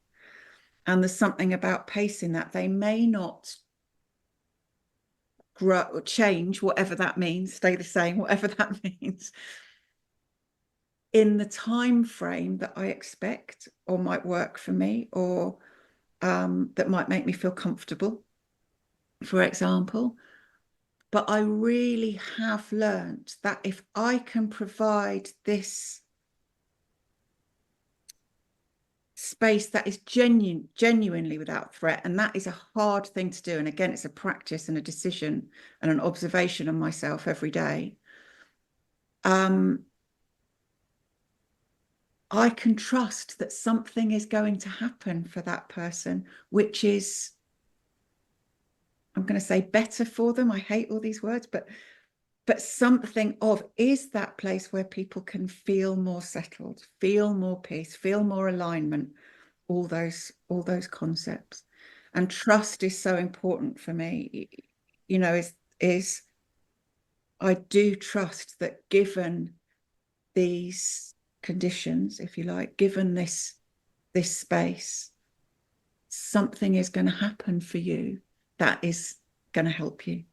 And there's something about pacing that. They may not grow or change, whatever that means, stay the same, whatever that means, in the time frame that I expect or might work for me, or that might make me feel comfortable, for example. But I really have learned that if I can provide this space that is genuinely without threat, and that is a hard thing to do, and again, it's a practice and a decision and an observation of myself every day, I can trust that something is going to happen for that person, which is, I'm going to say, better for them. I hate all these words, but something of, is that place where people can feel more settled, feel more peace, feel more alignment, all those concepts. And trust is so important for me, you know, is I do trust that given these conditions, if you like, given this space, something is going to happen for you that is going to help you.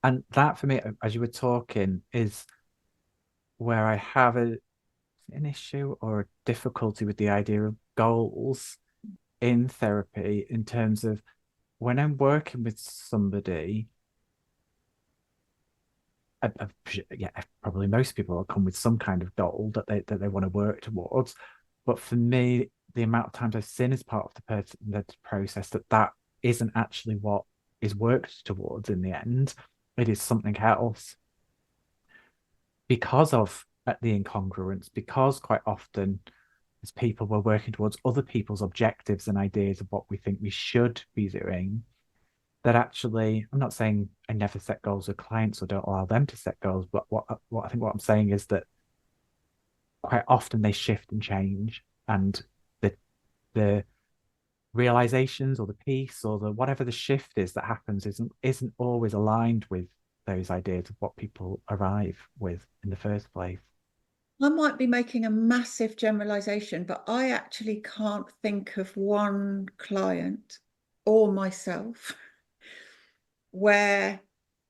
And that for me, as you were talking, is where I have an issue or a difficulty with the idea of goals in therapy, in terms of when I'm working with somebody, yeah, probably most people will come with some kind of goal that they want to work towards. But for me, the amount of times I've seen as part of the process that isn't actually what is worked towards in the end. It is something else, because of the incongruence, because quite often as people we're working towards other people's objectives and ideas of what we think we should be doing, that actually, I'm not saying I never set goals with clients or don't allow them to set goals, but what I think what I'm saying is that quite often they shift and change, and the realizations or the peace or the whatever the shift is that happens isn't always aligned with those ideas of what people arrive with in the first place. I might be making a massive generalization, but I actually can't think of one client or myself where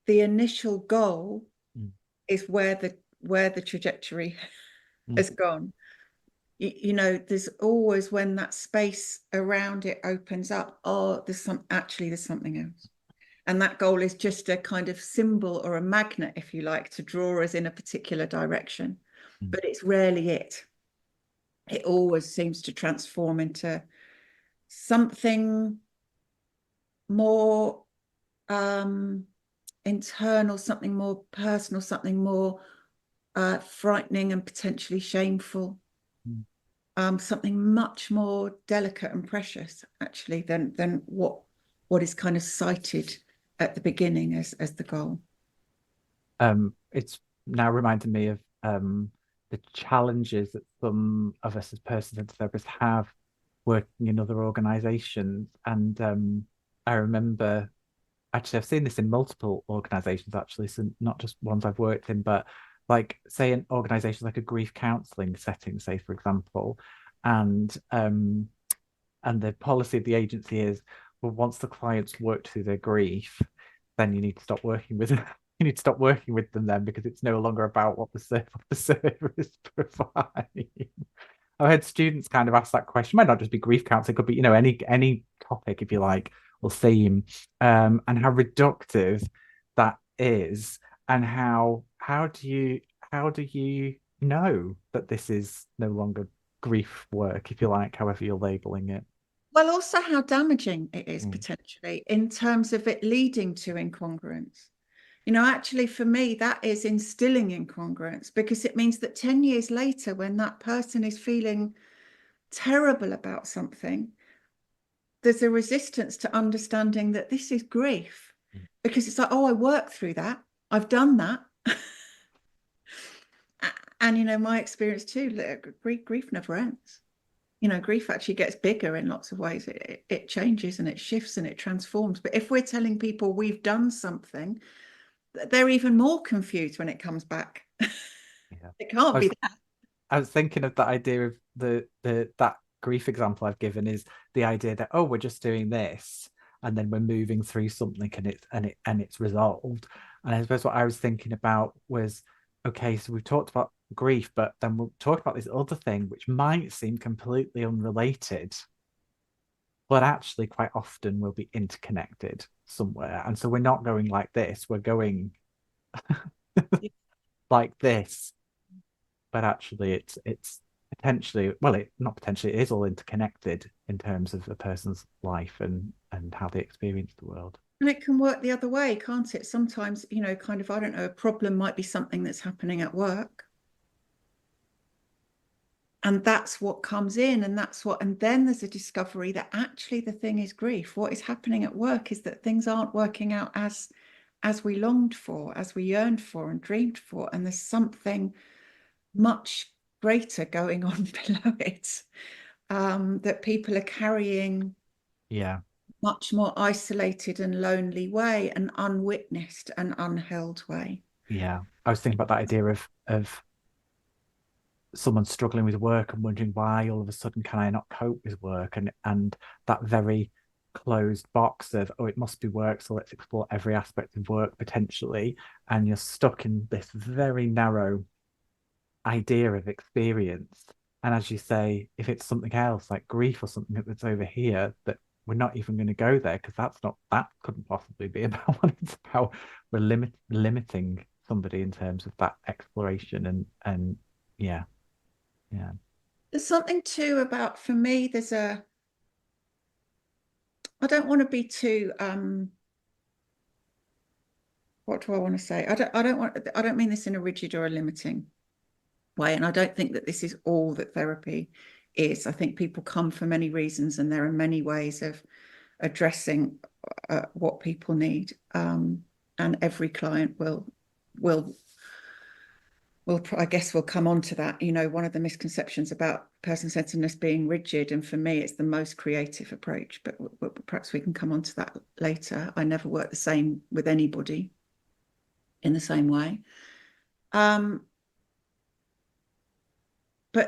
the initial goal is where the trajectory has gone. You know, there's always, when that space around it opens up, oh, there's something else. And that goal is just a kind of symbol or a magnet, if you like, to draw us in a particular direction. But it's rarely it. It always seems to transform into something more internal, something more personal, something more frightening and potentially shameful. something much more delicate and precious, actually, than what is kind of cited at the beginning as the goal. It's now reminding me of the challenges that some of us as person-centered therapists have working in other organizations. And I remember, actually, I've seen this in multiple organizations, actually, so not just ones I've worked in, but like, say, in organizations like a grief counselling setting, say, for example, and the policy of the agency is, well, once the client's worked through their grief, then you need to stop working with them. You need to stop working with them then, because it's no longer about what the service provide. I've had students kind of ask that question. It might not just be grief counseling, it could be, you know, any topic, if you like, or theme, and how reductive that is, and how do you know that this is no longer grief work, if you like, however you're labeling it. Well, also how damaging it is Mm. potentially in terms of it leading to incongruence. You know, actually, for me, that is instilling incongruence, because it means that 10 years later, when that person is feeling terrible about something, there's a resistance to understanding that this is grief, because it's like, oh, I worked through that. I've done that. And, you know, my experience too, grief never ends. You know, grief actually gets bigger in lots of ways. It changes and it shifts and it transforms. But if we're telling people we've done something, they're even more confused when it comes back. Yeah. It can't I be was that. I was thinking of that idea of the that grief example I've given, is the idea that, oh, we're just doing this and then we're moving through something, and it's resolved. And I suppose what I was thinking about was, okay, so we've talked about grief, but then we'll talk about this other thing which might seem completely unrelated, but actually quite often will be interconnected somewhere. And so we're not going like this, we're going like this, but actually it's potentially, well, it not potentially, it is all interconnected in terms of a person's life and how they experience the world. And it can work the other way, can't it? Sometimes, you know, kind of, I don't know, a problem might be something that's happening at work. And that's what comes in, and then there's a discovery that actually the thing is grief. What is happening at work is that things aren't working out as we longed for, as we yearned for and dreamed for. And there's something much greater going on below it, that people are carrying Yeah, much more isolated and lonely way, an unwitnessed and unheld way. yeah. I was thinking about that idea of someone struggling with work and wondering why all of a sudden can I not cope with work, and that very closed box of, oh, it must be work, so let's explore every aspect of work potentially, and you're stuck in this very narrow idea of experience. And as you say, if it's something else like grief or something that's over here, that we're not even going to go there, because that couldn't possibly be about what it's about. We're limiting somebody in terms of that exploration, and yeah, yeah, There's something too about, for me, I don't want to be too, what do I want to say? I don't mean this in a rigid or a limiting way. And I don't think that this is all that therapy is. I think people come for many reasons, and there are many ways of addressing what people need. And every client will I guess we'll come on to that. You know, one of the misconceptions about person-centeredness being rigid, and for me, it's the most creative approach, but perhaps we can come on to that later. I never work the same with anybody in the same way. But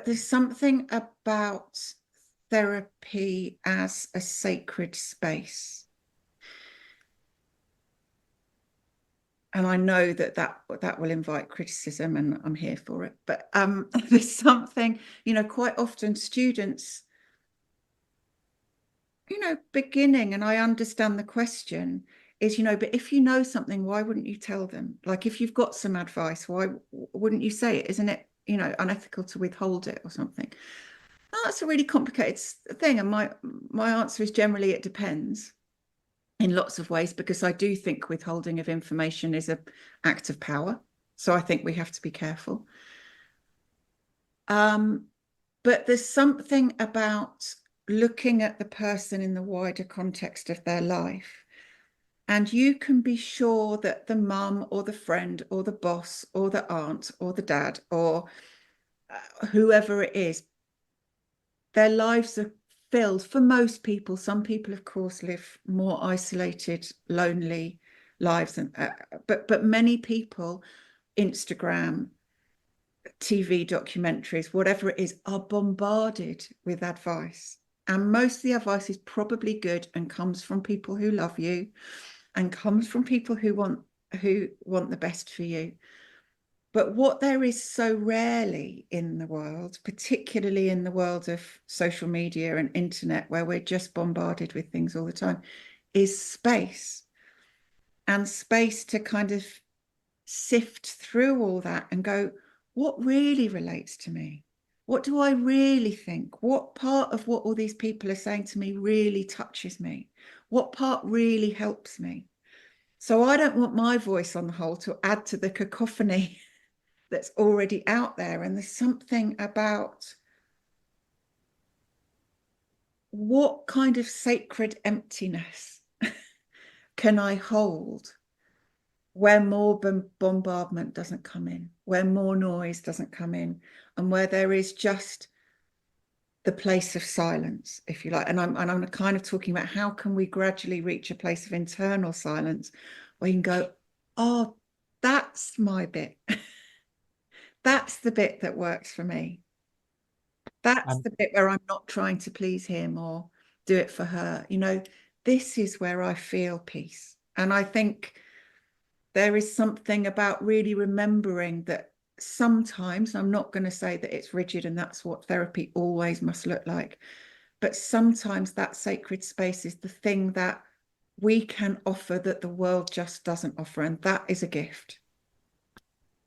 there's something about therapy as a sacred space. And I know that will invite criticism, and I'm here for it. But there's something, you know, quite often students, you know, beginning, and I understand the question is, you know, but if you know something, why wouldn't you tell them? Like, if you've got some advice, why wouldn't you say it? Isn't it, you know, unethical to withhold it or something? Oh, that's a really complicated thing. And my answer is generally it depends in lots of ways, because I do think withholding of information is an act of power. So I think we have to be careful. But there's something about looking at the person in the wider context of their life. And you can be sure that the mum or the friend or the boss or the aunt or the dad or whoever it is, their lives are filled, for most people. Some people, of course, live more isolated, lonely lives, and but many people, Instagram, TV documentaries, whatever it is, are bombarded with advice. And most of the advice is probably good and comes from people who love you and comes from people who want the best for you. But what there is so rarely in the world, particularly in the world of social media and internet, where we're just bombarded with things all the time, is space. And space to kind of sift through all that and go, what really relates to me? What do I really think? What part of what all these people are saying to me really touches me? What part really helps me? So I don't want my voice on the whole to add to the cacophony that's already out there. And there's something about what kind of sacred emptiness can I hold where more bombardment doesn't come in, where more noise doesn't come in, and where there is just the place of silence, if you like. And I'm kind of talking about how can we gradually reach a place of internal silence where you can go, oh, that's my bit. That's the bit that works for me. That's And the bit where I'm not trying to please him or do it for her. This is where I feel peace. And I think there is something about really remembering that sometimes, I'm not going to say that it's rigid and that's what therapy always must look like, but sometimes that sacred space is the thing that we can offer that the world just doesn't offer. And that is a gift.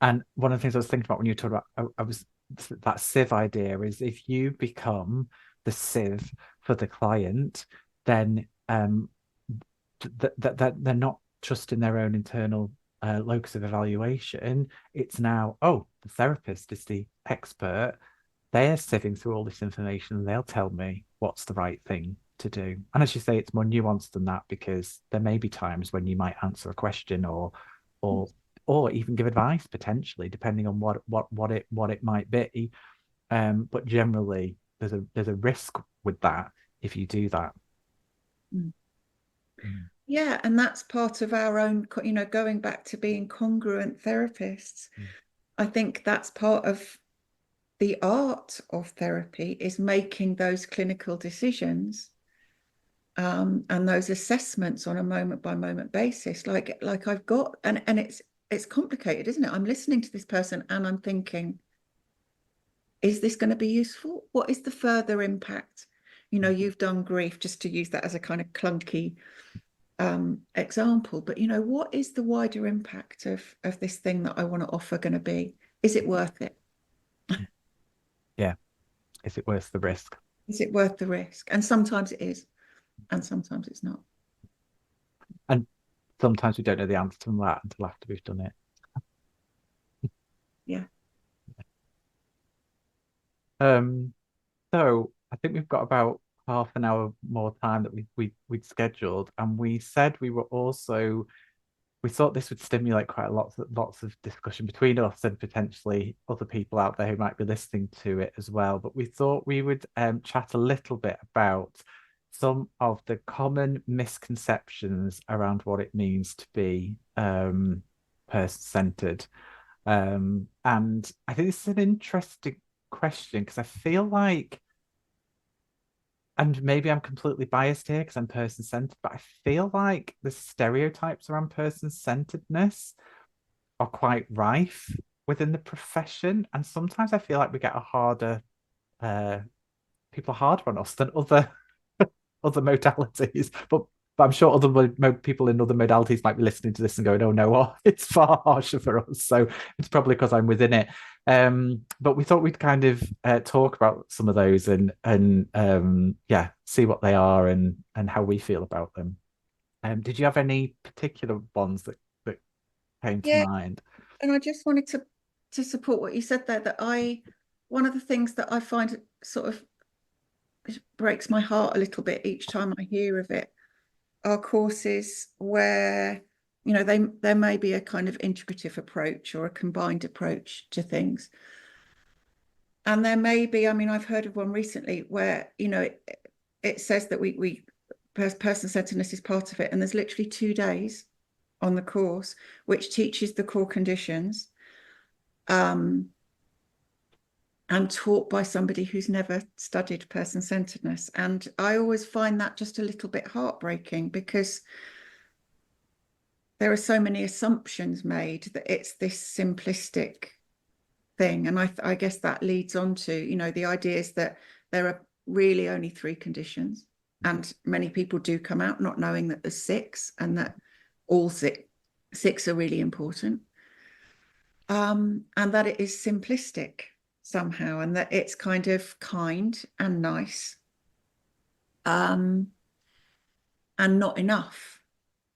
and one of the things I was thinking about when you talked about I was that sieve idea is if you become the sieve for the client, then that they're not trusting their own internal locus of evaluation. It's now, oh, the therapist is the expert. They're sifting through all this information and they'll tell me what's the right thing to do. And as you say, it's more nuanced than that because there may be times when you might answer a question or or even give advice potentially, depending on what it might be. But generally, there's a risk with that if you do that. Mm. Mm. Yeah, and that's part of our own, going back to being congruent therapists. Mm. I think that's part of the art of therapy is making those clinical decisions and those assessments on a moment by moment basis. Like I've got, and it's complicated, isn't it? I'm listening to this person and I'm thinking, is this going to be useful? What is the further impact? You've done grief, just to use that as a kind of clunky example, but what is the wider impact of this thing that I want to offer going to be? Is it worth it? Yeah. Is it worth the risk? Is it worth the risk? And sometimes it is, and sometimes it's not. And sometimes we don't know the answer to that until after we've done it. Yeah. Um, so I think we've got about half an hour more time that we'd scheduled, and we said we thought this would stimulate quite lots of discussion between us and potentially other people out there who might be listening to it as well. But we thought we would chat a little bit about some of the common misconceptions around what it means to be person-centered. And I think this is an interesting question because I feel like, and maybe I'm completely biased here because I'm person-centered, but I feel like the stereotypes around person-centeredness are quite rife within the profession. And sometimes I feel like we get a harder, people are harder on us than other modalities. But I'm sure other people in other modalities might be listening to this and going, "Oh no, it's far harsher for us." So it's probably because I'm within it. But we thought we'd kind of talk about some of those and yeah, see what they are and how we feel about them. Did you have any particular ones that came to Yeah. mind? And I just wanted to support what you said there, that one of the things that I find sort of breaks my heart a little bit each time I hear of it are courses where, you know, there may be a kind of integrative approach or a combined approach to things. And there may be, I mean, I've heard of one recently where, you know, it says that person-centeredness is part of it. And there's literally 2 days on the course, which teaches the core conditions, and taught by somebody who's never studied person-centeredness. And I always find that just a little bit heartbreaking, because there are so many assumptions made that it's this simplistic thing. And I guess that leads on to, you know, the ideas that there are really only 3 conditions, and many people do come out not knowing that there's 6, and that all six are really important, and that it is simplistic somehow, and that it's kind of kind and nice, and not enough.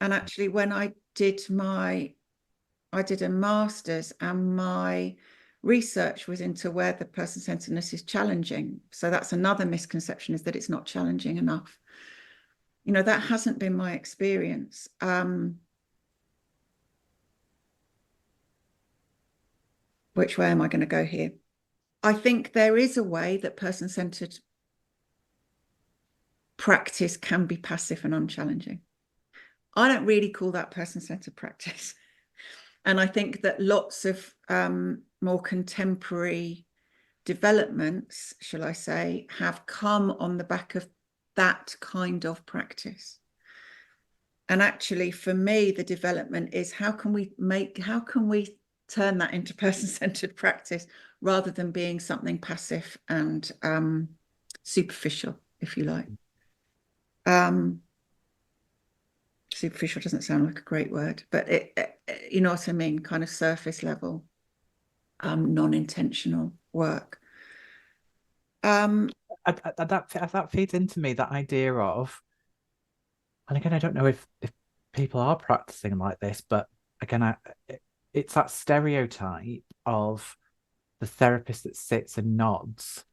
And actually, when I did a master's, and my research was into where the person-centeredness is challenging. So that's another misconception, is that it's not challenging enough. You know, that hasn't been my experience. Which way am I going to go here? I think there is a way that person-centered practice can be passive and unchallenging. I don't really call that person-centered practice. And I think that lots of more contemporary developments, shall I say, have come on the back of that kind of practice. And actually, for me, the development is how can we turn that into person-centered practice, rather than being something passive and superficial, if you like. Superficial doesn't sound like a great word, but you know what I mean, kind of surface level, non-intentional work. That feeds into me, that idea of, and again, I don't know if people are practicing like this, but again, it's that stereotype of the therapist that sits and nods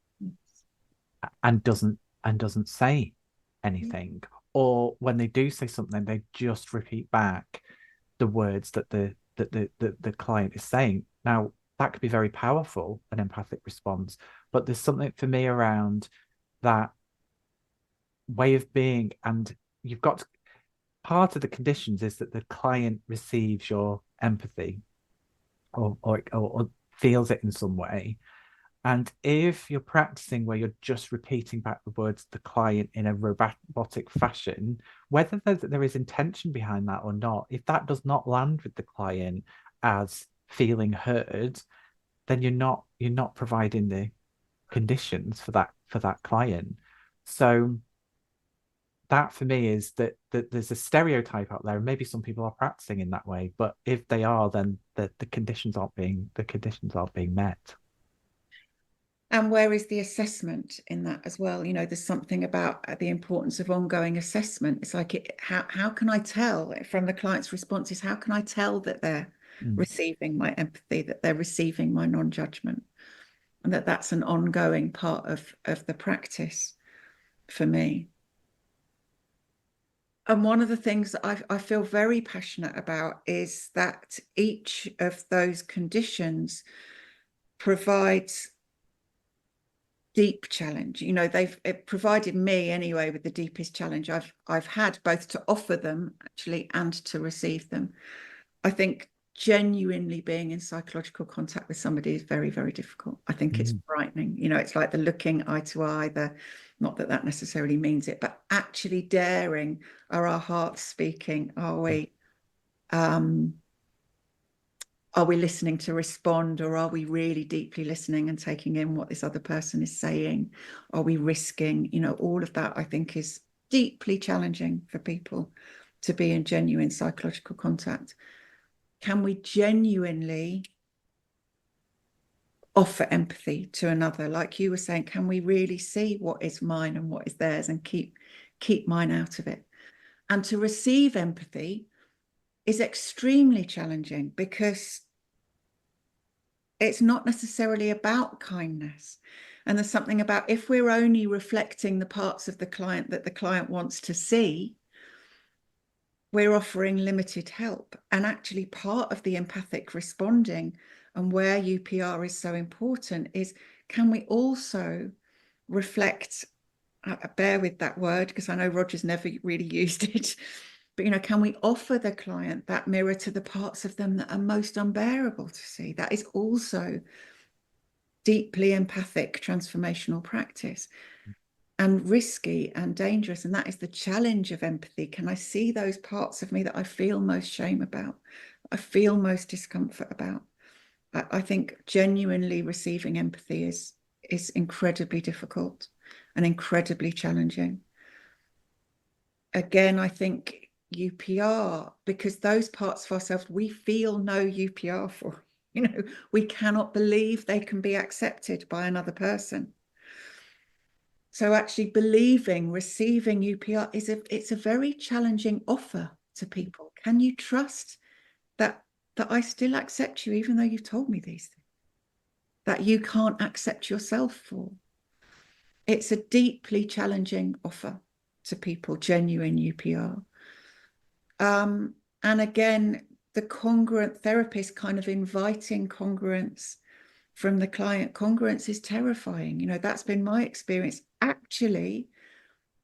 and doesn't say anything, or when they do say something, they just repeat back the words that the client is saying. Now, that could be very powerful, an empathic response, but there's something for me around that way of being, and you've got to, part of the conditions is that the client receives your empathy, or feels it in some way. And if you're practicing where you're just repeating back the words of the client in a robotic fashion, whether there is intention behind that or not, if that does not land with the client as feeling heard, then you're not providing the conditions for that client. So that for me is that there's a stereotype out there, and maybe some people are practicing in that way, but if they are, then the conditions aren't being met. And where is the assessment in that as well? You know, there's something about the importance of ongoing assessment. It's like, how can I tell from the client's responses, how can I tell that they're receiving my empathy, that they're receiving my non-judgment, and that's an ongoing part of the practice for me. And one of the things that I feel very passionate about is that each of those conditions provides deep challenge. You know, it provided me anyway with the deepest challenge I've had, both to offer them actually and to receive them. I think genuinely being in psychological contact with somebody is very, very difficult. I think it's frightening. You know, it's like the looking eye to eye, not that necessarily means it, but actually daring. Are our hearts speaking? Are we listening to respond, or are we really deeply listening and taking in what this other person is saying? Are we risking? You know, all of that I think is deeply challenging for people to be in genuine psychological contact. Can we genuinely offer empathy to another? Like you were saying, can we really see what is mine and what is theirs, and keep mine out of it? And to receive empathy is extremely challenging, because it's not necessarily about kindness. And there's something about, if we're only reflecting the parts of the client that the client wants to see, we're offering limited help. And actually, part of the empathic responding and where UPR is so important is, can we also reflect, bear with that word because I know Roger's never really used it, but, you know, can we offer the client that mirror to the parts of them that are most unbearable to see? That is also deeply empathic transformational practice, and risky and dangerous. And that is the challenge of empathy. Can I see those parts of me that I feel most shame about, I feel most discomfort about? I think genuinely receiving empathy is incredibly difficult and incredibly challenging. Again, I think UPR, because those parts of ourselves we feel no UPR for, you know, we cannot believe they can be accepted by another person. So actually believing, receiving UPR it's a very challenging offer to people. Can you trust that I still accept you even though you've told me these things that you can't accept yourself for? It's a deeply challenging offer to people, genuine UPR. And again, the congruent therapist kind of inviting congruence from the client. Congruence is terrifying. You know, that's been my experience. Actually,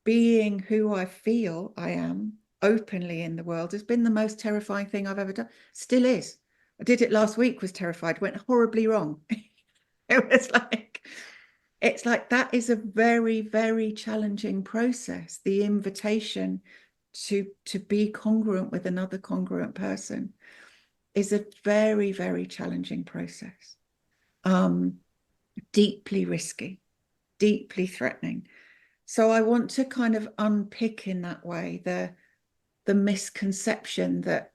being who I feel I am openly in the world has been the most terrifying thing I've ever done. Still is. I did it last week, was terrified, went horribly wrong. It's like that is a very, very challenging process. The invitation to be congruent with another congruent person is a very, very challenging process. Deeply risky, deeply threatening. So I want to kind of unpick in that way the misconception that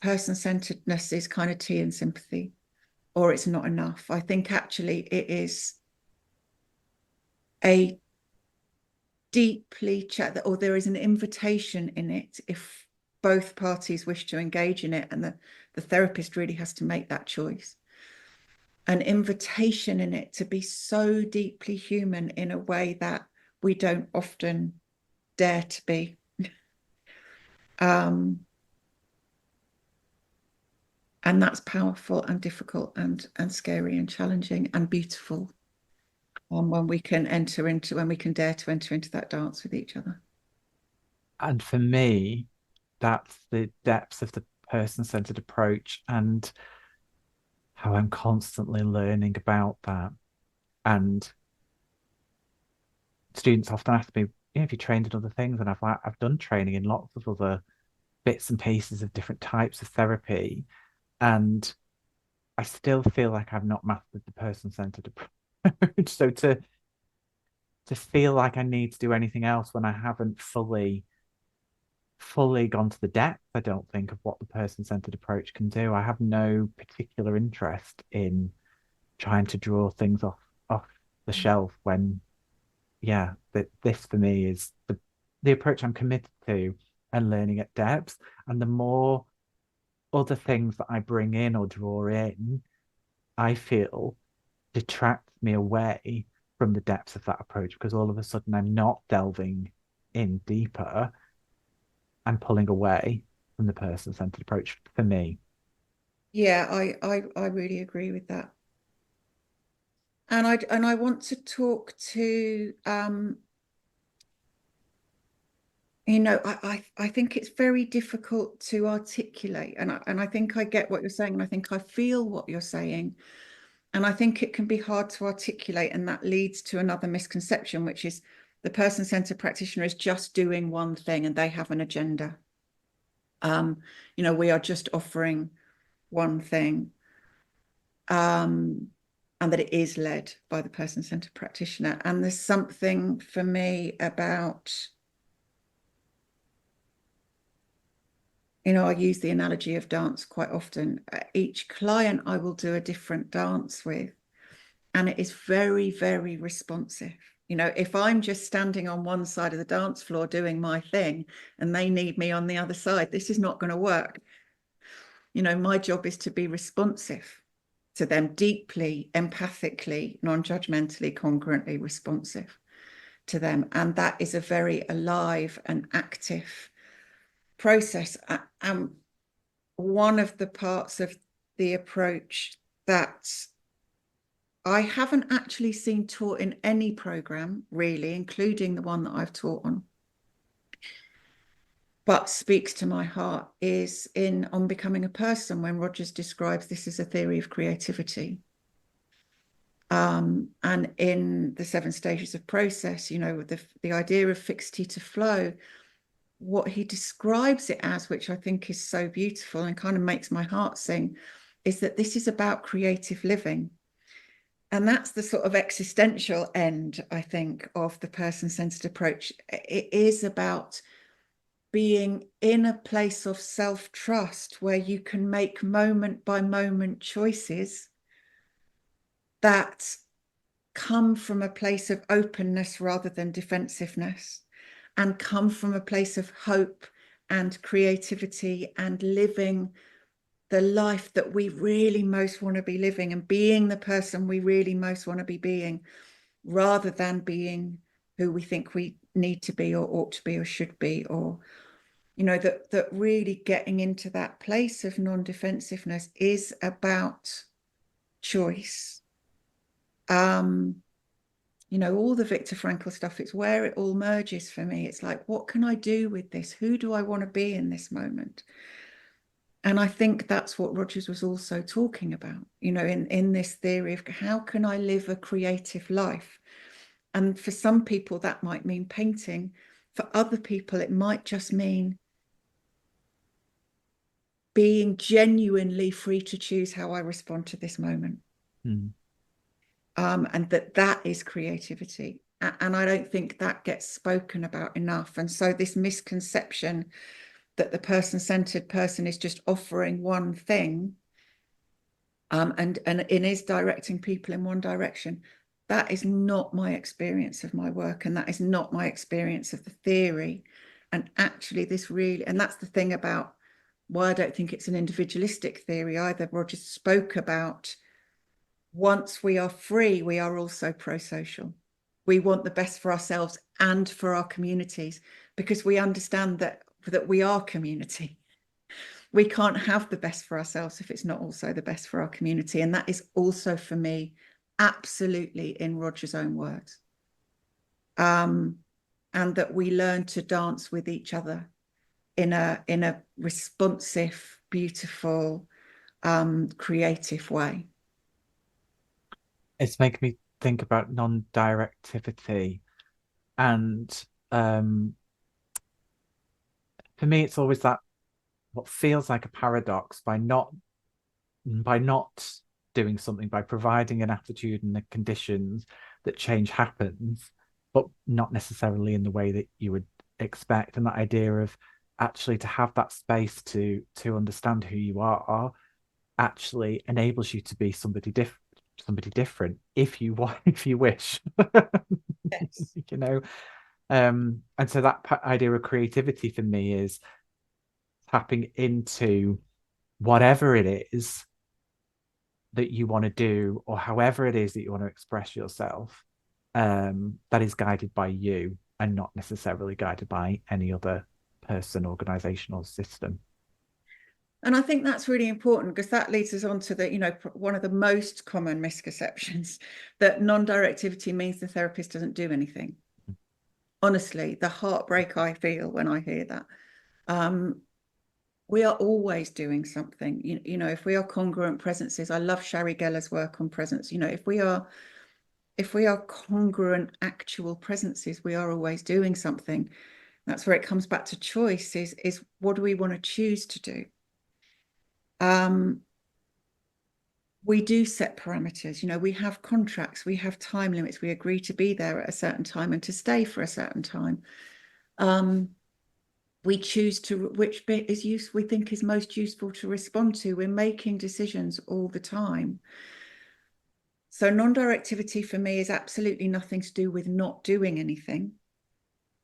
person-centeredness is kind of tea and sympathy, or it's not enough. I think actually it is a deeply or there is an invitation in it if both parties wish to engage in it, and the therapist really has to make that choice. An invitation in it to be so deeply human in a way that we don't often dare to be. And that's powerful and difficult and scary and challenging and beautiful. When we can dare to enter into that dance with each other. And for me, that's the depth of the person-centered approach and how I'm constantly learning about that. And students often ask me, if you trained in other things, and I've done training in lots of other bits and pieces of different types of therapy, and I still feel like I've not mastered the person-centered approach. So to feel like I need to do anything else when I haven't fully gone to the depth, I don't think, of what the person-centered approach can do. I have no particular interest in trying to draw things off the shelf when, yeah, that this for me is the approach I'm committed to and learning at depth. And the more other things that I bring in or draw in, I feel detracts me away from the depths of that approach, because all of a sudden I'm not delving in deeper. I'm pulling away from the person-centered approach for me. Yeah, I really agree with that. And I want to talk to you know, I think it's very difficult to articulate, and I think I get what you're saying, and I think I feel what you're saying. And I think it can be hard to articulate, and that leads to another misconception, which is the person-centered practitioner is just doing one thing and they have an agenda. You know, we are just offering one thing, and that it is led by the person-centered practitioner. And there's something for me about, you know, I use the analogy of dance quite often. Each client I will do a different dance with, and it is very, very responsive. You know, if I'm just standing on one side of the dance floor doing my thing and they need me on the other side, this is not going to work. You know, my job is to be responsive to them, deeply, empathically, non-judgmentally, congruently responsive to them. And that is a very alive and active process. And one of the parts of the approach that I haven't actually seen taught in any program, really, including the one that I've taught on, but speaks to my heart, is in On Becoming a Person, when Rogers describes this as a theory of creativity. And in the 7 stages of process, you know, the idea of fixity to flow, what he describes it as, which I think is so beautiful and kind of makes my heart sing, is that this is about creative living. And that's the sort of existential end, I think, of the person-centered approach. It is about being in a place of self-trust where you can make moment by moment choices that come from a place of openness rather than defensiveness, and come from a place of hope and creativity and living the life that we really most want to be living and being the person we really most want to be being, rather than being who we think we need to be or ought to be or should be, or, you know, that really getting into that place of non-defensiveness is about choice. You know, all the Viktor Frankl stuff, it's where it all merges for me. It's like, what can I do with this? Who do I want to be in this moment? And I think that's what Rogers was also talking about, you know, in this theory of how can I live a creative life? And for some people, that might mean painting. For other people, it might just mean being genuinely free to choose how I respond to this moment. And that is creativity. And I don't think that gets spoken about enough. And so this misconception that the person-centered person is just offering one thing, and it is directing people in one direction, that is not my experience of my work, and that is not my experience of the theory. And actually this really, and that's the thing about why I don't think it's an individualistic theory either. Rogers spoke about, once we are free, we are also pro-social. We want the best for ourselves and for our communities, because we understand that we are community. We can't have the best for ourselves if it's not also the best for our community. And that is also, for me, absolutely in Roger's own words. And that we learn to dance with each other in a responsive, beautiful, creative way. It's making me think about non-directivity, and for me it's always that what feels like a paradox, by not doing something, by providing an attitude and the conditions that change happens, but not necessarily in the way that you would expect. And that idea of actually to have that space to understand who you are actually enables you to be somebody different if you want, if you wish. Yes. You know, and so that idea of creativity for me is tapping into whatever it is that you want to do, or however it is that you want to express yourself, that is guided by you and not necessarily guided by any other person, organization, or system. And I think that's really important, because that leads us on to the, you know, one of the most common misconceptions, that non-directivity means the therapist doesn't do anything. Honestly, the heartbreak I feel when I hear that. We are always doing something. You know, if we are congruent presences, I love Shari Geller's work on presence. You know, if we are congruent actual presences, we are always doing something. That's where it comes back to choice, is what do we want to choose to do? We do set parameters, you know, we have contracts, we have time limits, we agree to be there at a certain time and to stay for a certain time. We choose to which bit is we think is most useful to respond to. We're making decisions all the time. So non-directivity for me is absolutely nothing to do with not doing anything.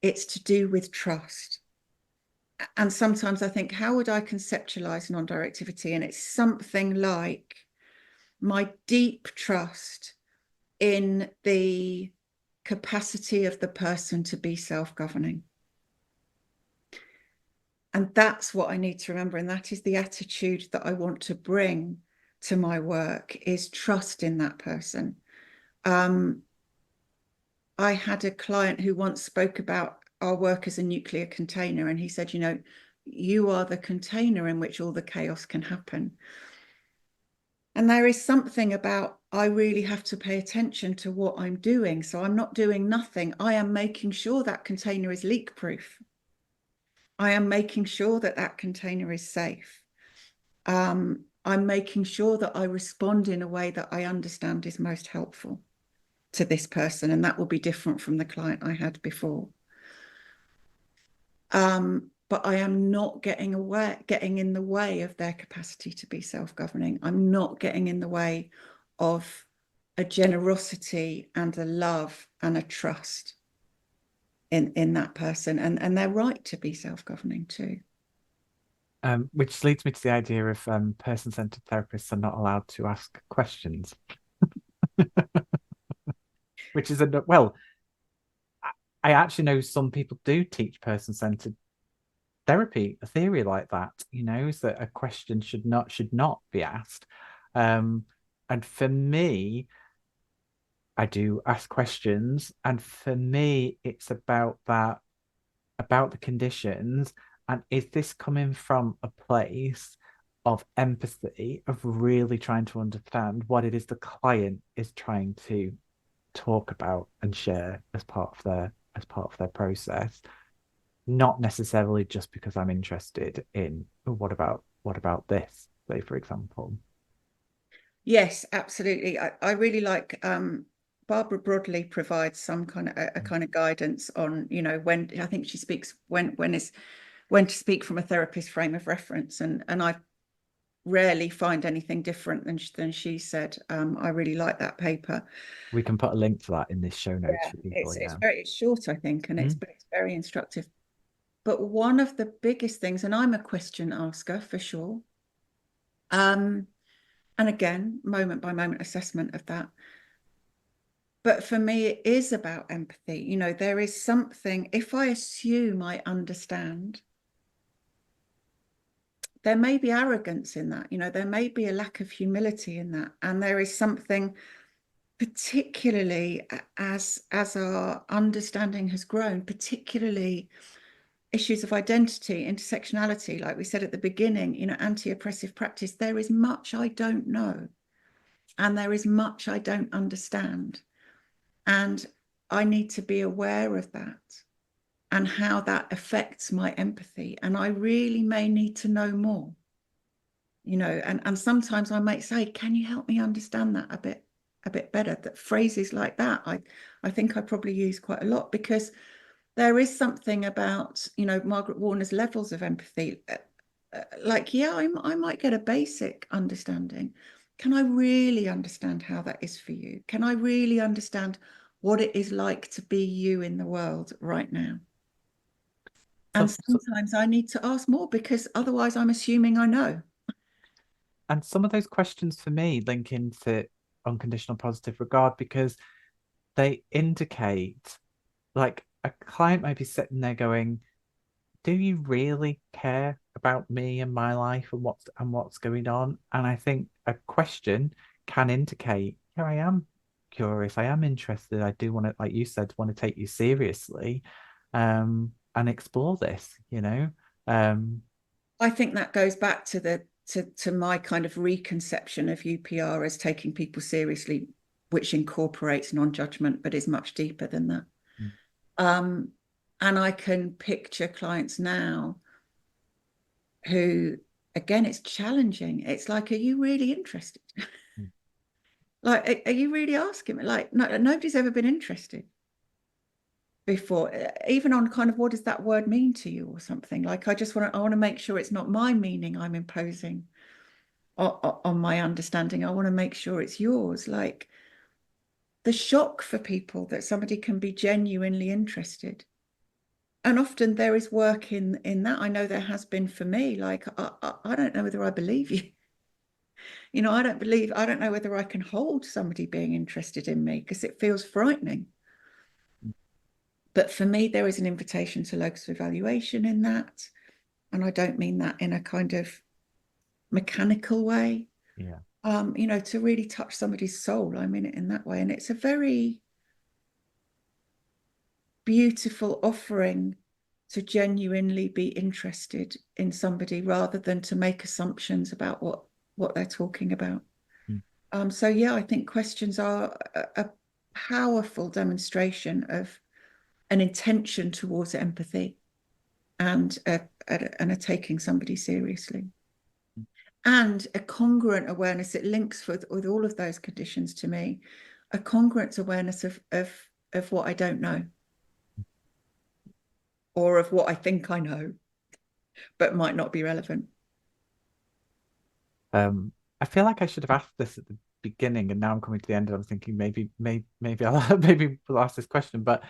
It's to do with trust. And sometimes I think, how would I conceptualize non-directivity? And it's something like, my deep trust in the capacity of the person to be self-governing. And that's what I need to remember. And that is the attitude that I want to bring to my work, is trust in that person. I had a client who once spoke about our work as a nuclear container, and he said, you know, you are the container in which all the chaos can happen. And there is something about, I really have to pay attention to what I'm doing. So I'm not doing nothing. I am making sure that container is leak proof. I am making sure that that container is safe. I'm making sure that I respond in a way that I understand is most helpful to this person. And that will be different from the client I had before. But I am not getting in the way of their capacity to be self-governing. I'm not getting in the way of a generosity and a love and a trust in that person, and they're right to be self-governing too. Which leads me to the idea of person-centered therapists are not allowed to ask questions, which is well, I actually know some people do teach person-centered therapy, a theory like that, you know, is that a question should not be asked. And for me, I do ask questions, and for me, it's about that, about the conditions, and is this coming from a place of empathy, of really trying to understand what it is the client is trying to talk about and share as part of their process, not necessarily just because I'm interested in, oh, what about this, say, for example. Yes, absolutely. I really like Barbara Brodley provides some kind of a kind of guidance on, you know, when, I think she speaks when to speak from a therapist frame of reference, and I rarely find anything different than she said. I really like that paper. We can put a link to that in this show notes Yeah, for people. it's Yeah. very short, I think, and it's Mm. very instructive. But one of the biggest things, and I'm a question asker for sure, and again, moment by moment assessment of that. But for me, it is about empathy. You know, there is something, if I assume I understand, there may be arrogance in that, you know, there may be a lack of humility in that. And there is something, particularly as our understanding has grown, particularly issues of identity, intersectionality, like we said at the beginning, you know, anti-oppressive practice, there is much I don't know, and there is much I don't understand. And I need to be aware of that and how that affects my empathy. And I really may need to know more, you know, and sometimes I might say, can you help me understand that a bit better? That phrases like that, I think I probably use quite a lot, because there is something about, you know, Margaret Warner's levels of empathy. Like, yeah, I might get a basic understanding. Can I really understand how that is for you? Can I really understand what it is like to be you in the world right now? And sometimes I need to ask more, because otherwise I'm assuming I know. And some of those questions for me link into unconditional positive regard, because they indicate, like, a client might be sitting there going, do you really care about me and my life and what's going on? And I think a question can indicate, yeah, I am curious, I am interested, I do want to, like you said, want to take you seriously, and explore this, you know. I think that goes back to to my kind of reconception of UPR as taking people seriously, which incorporates non-judgment but is much deeper than that. Mm. And I can picture clients now who, again, it's challenging. It's like, are you really interested? Mm. Like, are you really asking me? Like, no, nobody's ever been interested before, even on kind of, what does that word mean to you or something. Like, I want to make sure it's not my meaning I'm imposing on my understanding. I want to make sure it's yours. Like, the shock for people that somebody can be genuinely interested. And often there is work in that. I know there has been for me. Like, I don't know whether I believe you. You know, I don't know whether I can hold somebody being interested in me because it feels frightening. But for me, there is an invitation to locus of evaluation in that. And I don't mean that in a kind of mechanical way. Yeah. You know, to really touch somebody's soul. I mean it in that way. And it's a very beautiful offering to genuinely be interested in somebody rather than to make assumptions about what they're talking about. So yeah, I think questions are a powerful demonstration of an intention towards empathy and a taking somebody seriously. And a congruent awareness, it links with all of those conditions to me, a congruent awareness of what I don't know or of what I think I know, but might not be relevant. I feel like I should have asked this at the beginning, and now I'm coming to the end, and I'm thinking maybe I'll maybe we'll ask this question, but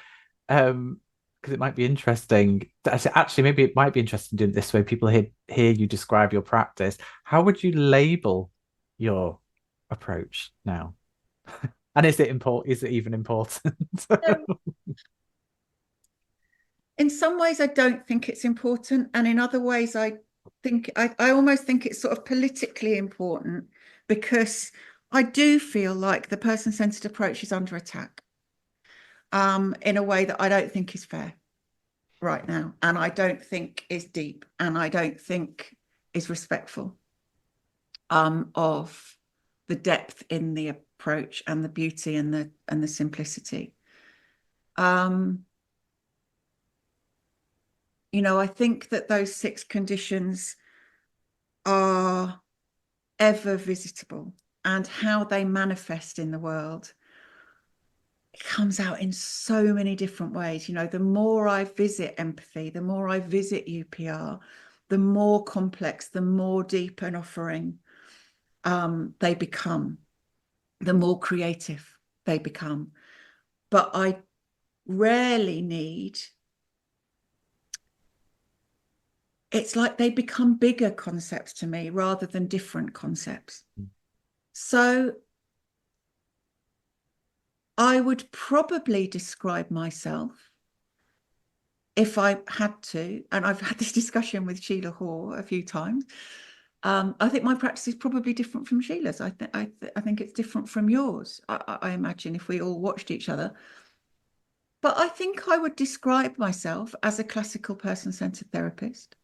because it might be interesting. Actually, maybe it might be interesting doing it this way. People hear you describe your practice. How would you label your approach now? And is it important? Is it even important? In some ways, I don't think it's important, and in other ways, I almost think it's sort of politically important because I do feel like the person-centered approach is under attack in a way that I don't think is fair right now, and I don't think is deep, and I don't think is respectful of the depth in the approach and the beauty and the simplicity. You know, I think that those 6 conditions are ever visitable, and how they manifest in the world, it comes out in so many different ways. You know, the more I visit empathy, the more I visit UPR, the more complex, the more deep an offering they become, the more creative they become. But I rarely need, it's like they become bigger concepts to me rather than different concepts. So I would probably describe myself, if I had to, and I've had this discussion with Sheila Hoare a few times. I think my practice is probably different from Sheila's. I think it's different from yours. I imagine if we all watched each other. But I think I would describe myself as a classical person-centered therapist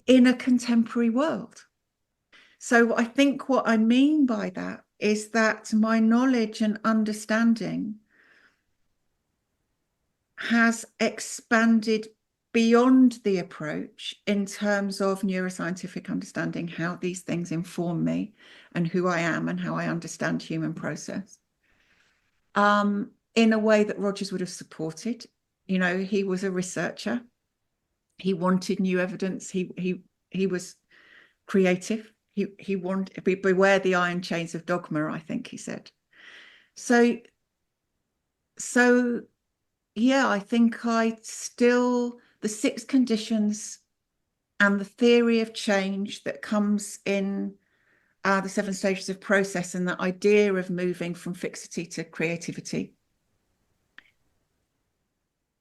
in a contemporary world. So I think what I mean by that is that my knowledge and understanding has expanded beyond the approach in terms of neuroscientific understanding, how these things inform me and who I am and how I understand human process, in a way that Rogers would have supported. You know, he was a researcher. He wanted new evidence. He was creative. He wanted, beware the iron chains of dogma, I think he said. So yeah, I think the 6 conditions and the theory of change that comes in the 7 stages of process, and that idea of moving from fixity to creativity,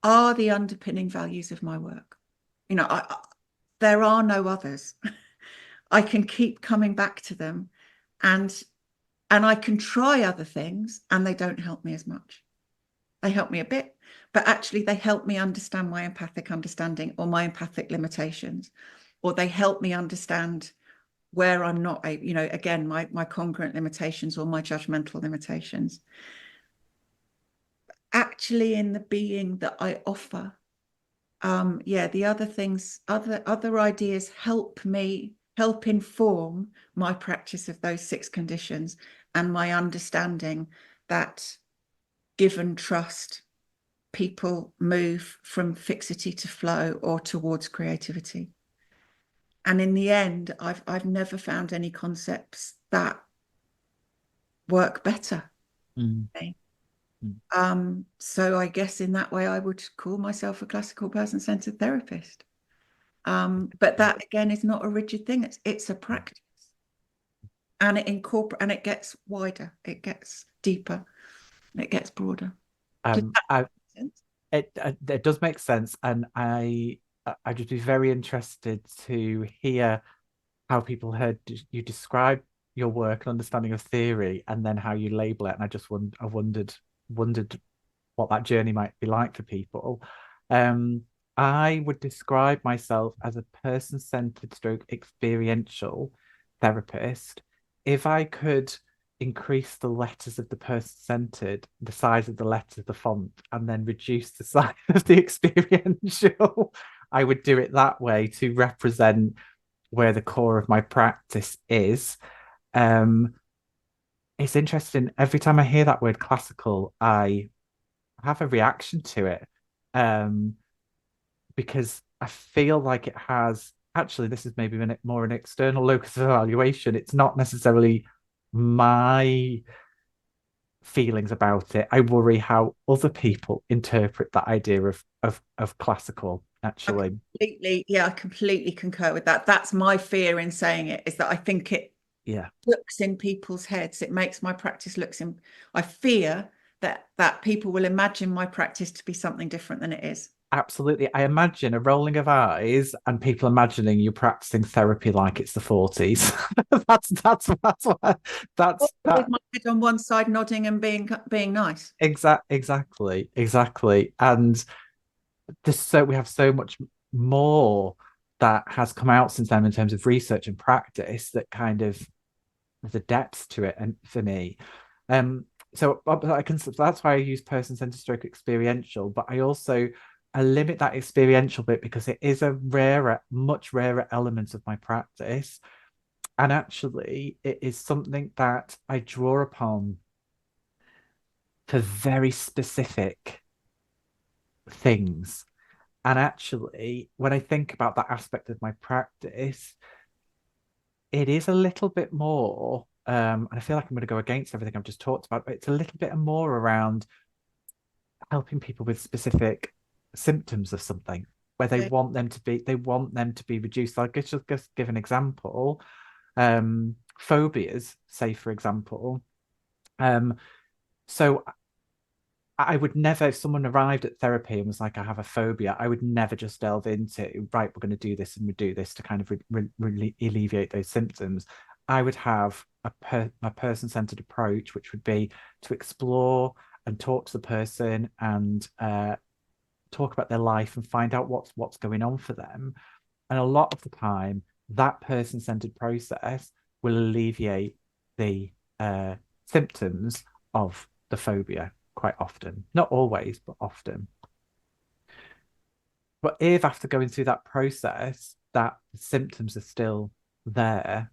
are the underpinning values of my work. You know, there are no others. I can keep coming back to them, and I can try other things, and they don't help me as much. They help me a bit, but actually they help me understand my empathic understanding or my empathic limitations, or they help me understand where I'm not, you know, again, my congruent limitations or my judgmental limitations. Actually, in the being that I offer, yeah, the other things, other ideas help inform my practice of those 6 conditions and my understanding that, given trust, people move from fixity to flow or towards creativity. And in the end, I've never found any concepts that work better. Okay? So I guess in that way, I would call myself a classical person-centered therapist. But that again is not a rigid thing. It's a practice, and it gets wider, it gets deeper, it gets broader. Does that I, make sense? it does make sense, and I'd just be very interested to hear how people heard you describe your work and understanding of theory, and then how you label it. And I wondered what that journey might be like for people. Um, I would describe myself as a person-centered stroke experiential therapist. If I could increase the letters of the person-centered, the size of the letters of the font, and then reduce the size of the experiential, I would do it that way to represent where the core of my practice is. Um, it's interesting. Every time I hear that word classical, I have a reaction to it, um, because I feel like it has actually, this is maybe more an external locus of evaluation. It's not necessarily my feelings about it. I worry how other people interpret that idea of classical, actually. I completely concur with that. That's my fear in saying it, is that I think it Yeah. looks in people's heads. It makes my practice I fear that people will imagine my practice to be something different than it is. Absolutely. I imagine a rolling of eyes and people imagining you practicing therapy like it's the 40s. That's what that's With that my head on one side, nodding and being nice. exactly. And we have so much more that has come out since then in terms of research and practice that kind of the depth to it, and for me. So that's why I use person-centered stroke experiential, but I limit that experiential bit because it is a much rarer element of my practice. And actually, it is something that I draw upon for very specific things. And actually, when I think about that aspect of my practice, it is a little bit more, and I feel like I'm going to go against everything I've just talked about, but it's a little bit more around helping people with specific symptoms of something where Okay. they want them to be reduced. Like, let's just give an example. Phobias, say for example. So I would never, if someone arrived at therapy and was like, I have a phobia, I would never just delve into, right, we're going to do this and we do this to kind of alleviate those symptoms. I would have a person-centered approach, which would be to explore and talk to the person and talk about their life and find out what's going on for them. And a lot of the time, that person-centered process will alleviate the symptoms of the phobia quite often. Not always, but often. But if after going through that process, that symptoms are still there,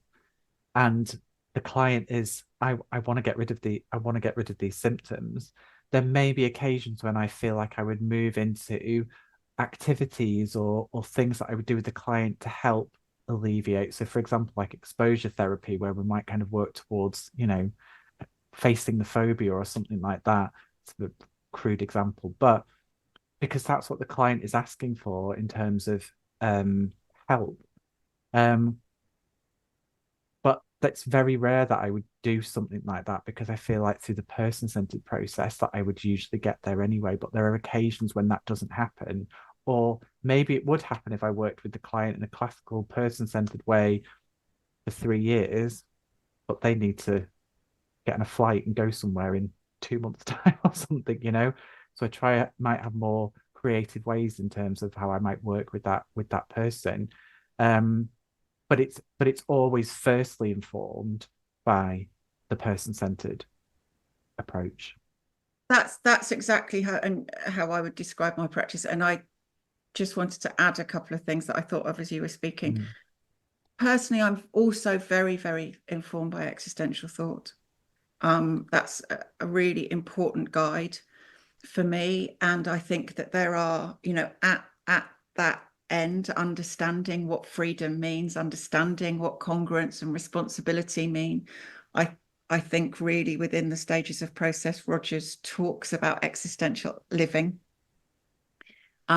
and the client is, I want to get rid of these symptoms, there may be occasions when I feel like I would move into activities or things that I would do with the client to help alleviate. So, for example, like exposure therapy, where we might kind of work towards, facing the phobia or something like that. It's a crude example, but because that's what the client is asking for in terms of help. Um, but that's very rare that I would do something like that because I feel like through the person-centered process that I would usually get there anyway. But there are occasions when that doesn't happen, or maybe it would happen if I worked with the client in a classical person-centered way for 3 years, but they need to get on a flight and go somewhere in 2 months' time or something. So might have more creative ways in terms of how I might work with that person. But it's always firstly informed by the person-centered approach. That's exactly how I would describe my practice. And I just wanted to add a couple of things that I thought of as you were speaking. Mm. Personally, I'm also very, very informed by existential thought. That's a really important guide for me. And I think that there are, at that end, understanding what freedom means, understanding what congruence and responsibility mean. I think really within the stages of process, Rogers talks about existential living.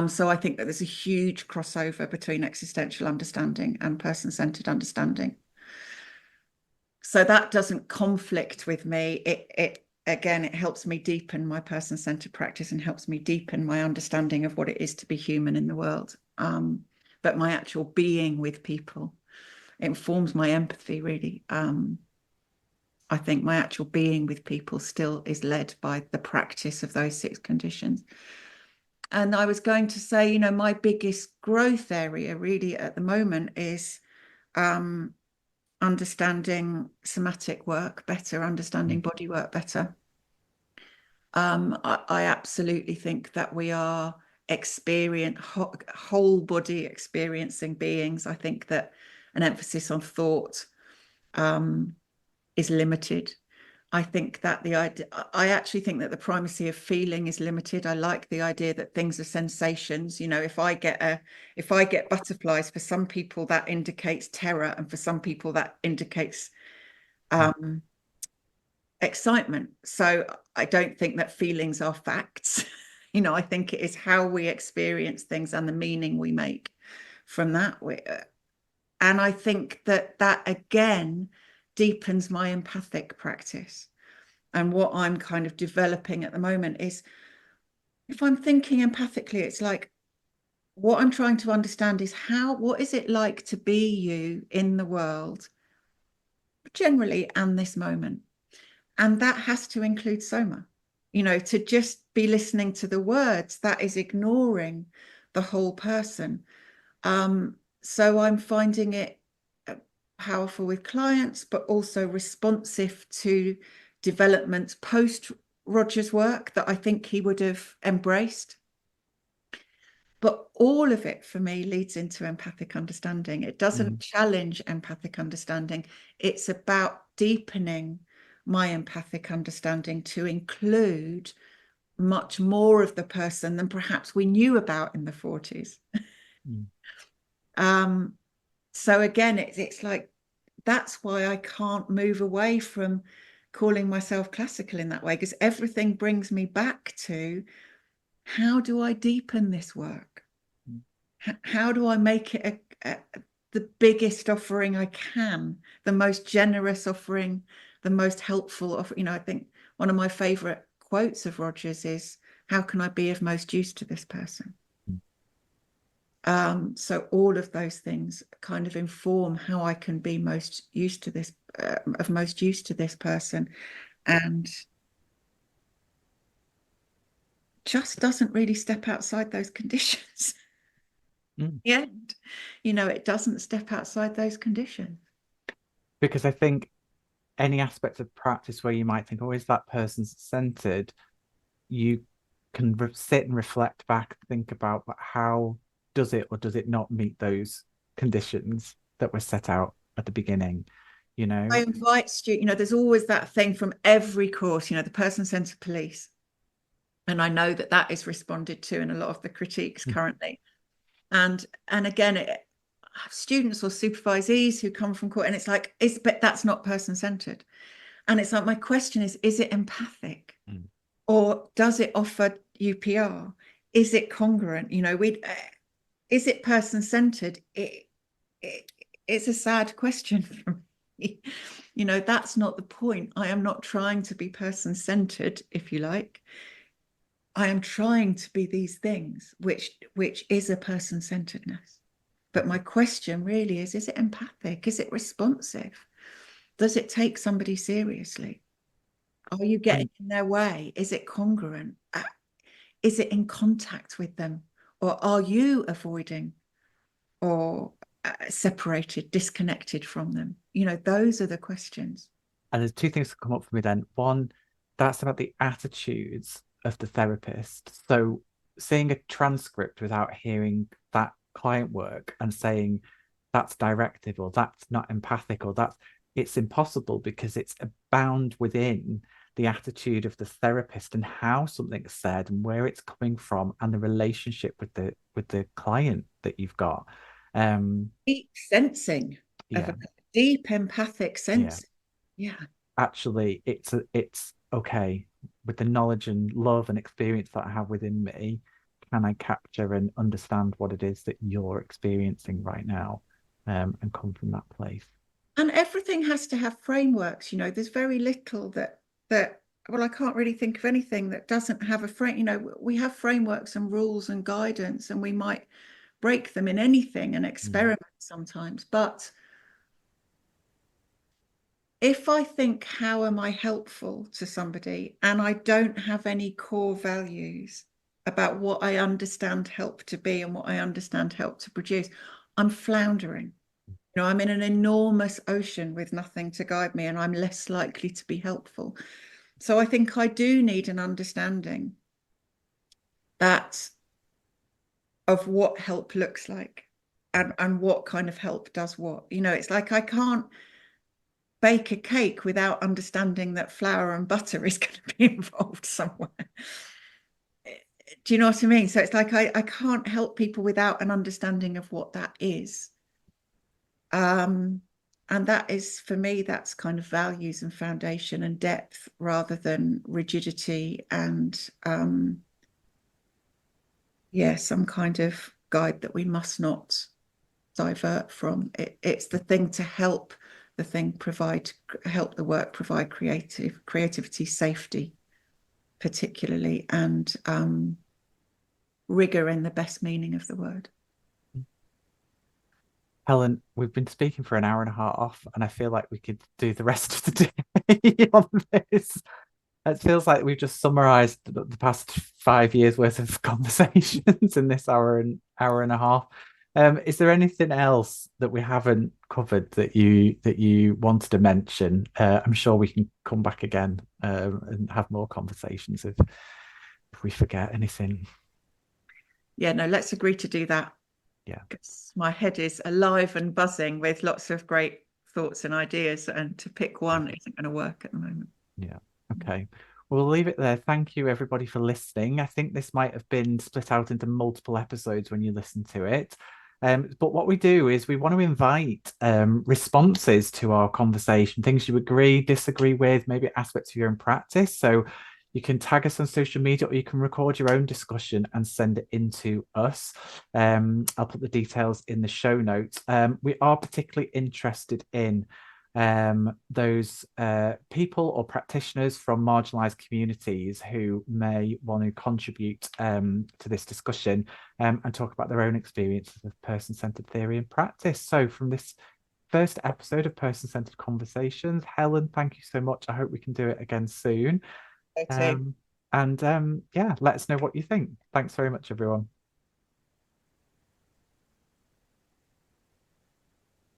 So I think that there's a huge crossover between existential understanding and person-centered understanding. So that doesn't conflict with me. It again, it helps me deepen my person-centered practice and helps me deepen my understanding of what it is to be human in the world. But my actual being with people, it informs my empathy really. I think my actual being with people still is led by the practice of those 6 conditions. And I was going to say, my biggest growth area really at the moment is understanding somatic work better, understanding body work better. I absolutely think that we are whole body experiencing beings. I think that an emphasis on thought is limited. I think that I actually think that the primacy of feeling is limited. I like the idea that things are sensations. If I get butterflies, for some people that indicates terror, and for some people that indicates excitement. So I don't think that feelings are facts. I think it is how we experience things and the meaning we make from that. And I think that again deepens my empathic practice. And what I'm kind of developing at the moment is, if I'm thinking empathically, it's like, what I'm trying to understand is what is it like to be you in the world generally and this moment? And that has to include soma. To just be listening to the words, that is ignoring the whole person. So I'm finding it powerful with clients, but also responsive to developments post Roger's work that I think he would have embraced. But all of it for me leads into empathic understanding. It doesn't challenge empathic understanding. It's about deepening my empathic understanding to include much more of the person than perhaps we knew about in the 40s. So again, it's like, that's why I can't move away from calling myself classical in that way, because everything brings me back to, how do I deepen this work? How do I make it the biggest offering I can, the most generous offering, the most helpful offering? I think one of my favorite quotes of Roger's is, how can I be of most use to this person? So all of those things kind of inform how I can be most use to this person, and just doesn't really step outside those conditions. Yeah, it doesn't step outside those conditions. Because I think any aspect of practice where you might think, oh, is that person-centered? You can sit and reflect back, think about, but how does it or does it not meet those conditions that were set out at the beginning? I invite students, there's always that thing from every course, the person-centered police. And I know that is responded to in a lot of the critiques currently. And again, students or supervisees who come from court, and it's like, but that's not person-centered. And it's like, my question is it empathic? Or does it offer UPR? Is it congruent? Is it person-centered? It's a sad question for me. That's not the point. I am not trying to be person-centered, if you like. I am trying to be these things, which is a person-centeredness. But my question really is it empathic? Is it responsive? Does it take somebody seriously? Are you getting in their way? Is it congruent? Is it in contact with them? Or are you avoiding or separated, disconnected from them? Those are the questions. And there's 2 things that come up for me then. One, that's about the attitudes of the therapist. So seeing a transcript without hearing that client work and saying that's directive or that's not empathic or it's impossible, because it's bound within the attitude of the therapist and how something's said and where it's coming from and the relationship with the client that you've got. Deep sensing of a deep empathic sense. Yeah. Actually, it's okay with the knowledge and love and experience that I have within me. can I capture and understand what it is that you're experiencing right now, and come from that place. And everything has to have frameworks. There's very little that well, I can't really think of anything that doesn't have a frame. We have frameworks and rules and guidance, and we might break them in anything and experiment sometimes. But if I think, how am I helpful to somebody, and I don't have any core values about what I understand help to be and what I understand help to produce, I'm floundering. I'm in an enormous ocean with nothing to guide me, and I'm less likely to be helpful. So I think I do need an understanding that of what help looks like, and what kind of help does what. It's like I can't bake a cake without understanding that flour and butter is going to be involved somewhere. Do you know what I mean? So it's like I can't help people without an understanding of what that is. And that is, for me, that's kind of values and foundation and depth rather than rigidity and some kind of guide that we must not divert from. It's the thing to help help the work provide creativity, safety, particularly, and rigor in the best meaning of the word. Helen, we've been speaking for an hour and a half, and I feel like we could do the rest of the day on this. It feels like we've just summarized the past 5 years worth of conversations in this hour and a half. Is there anything else that we haven't covered that you wanted to mention? I'm sure we can come back again, and have more conversations if we forget anything. Yeah, no, let's agree to do that. Yeah. Because my head is alive and buzzing with lots of great thoughts and ideas, and to pick one isn't going to work at the moment. Yeah. Okay. We'll leave it there. Thank you, everybody, for listening. I think this might have been split out into multiple episodes when you listen to it. But what we do is we want to invite responses to our conversation, things you agree, disagree with, maybe aspects of your own practice. So you can tag us on social media, or you can record your own discussion and send it in to us. I'll put the details in the show notes. We are particularly interested in those people or practitioners from marginalized communities who may want to contribute to this discussion, and talk about their own experiences of person-centered theory and practice. So from this first episode of Person-Centered Conversations, Helen, thank you so much. I hope we can do it again soon. Okay. And yeah, let us know what you think. Thanks very much, everyone.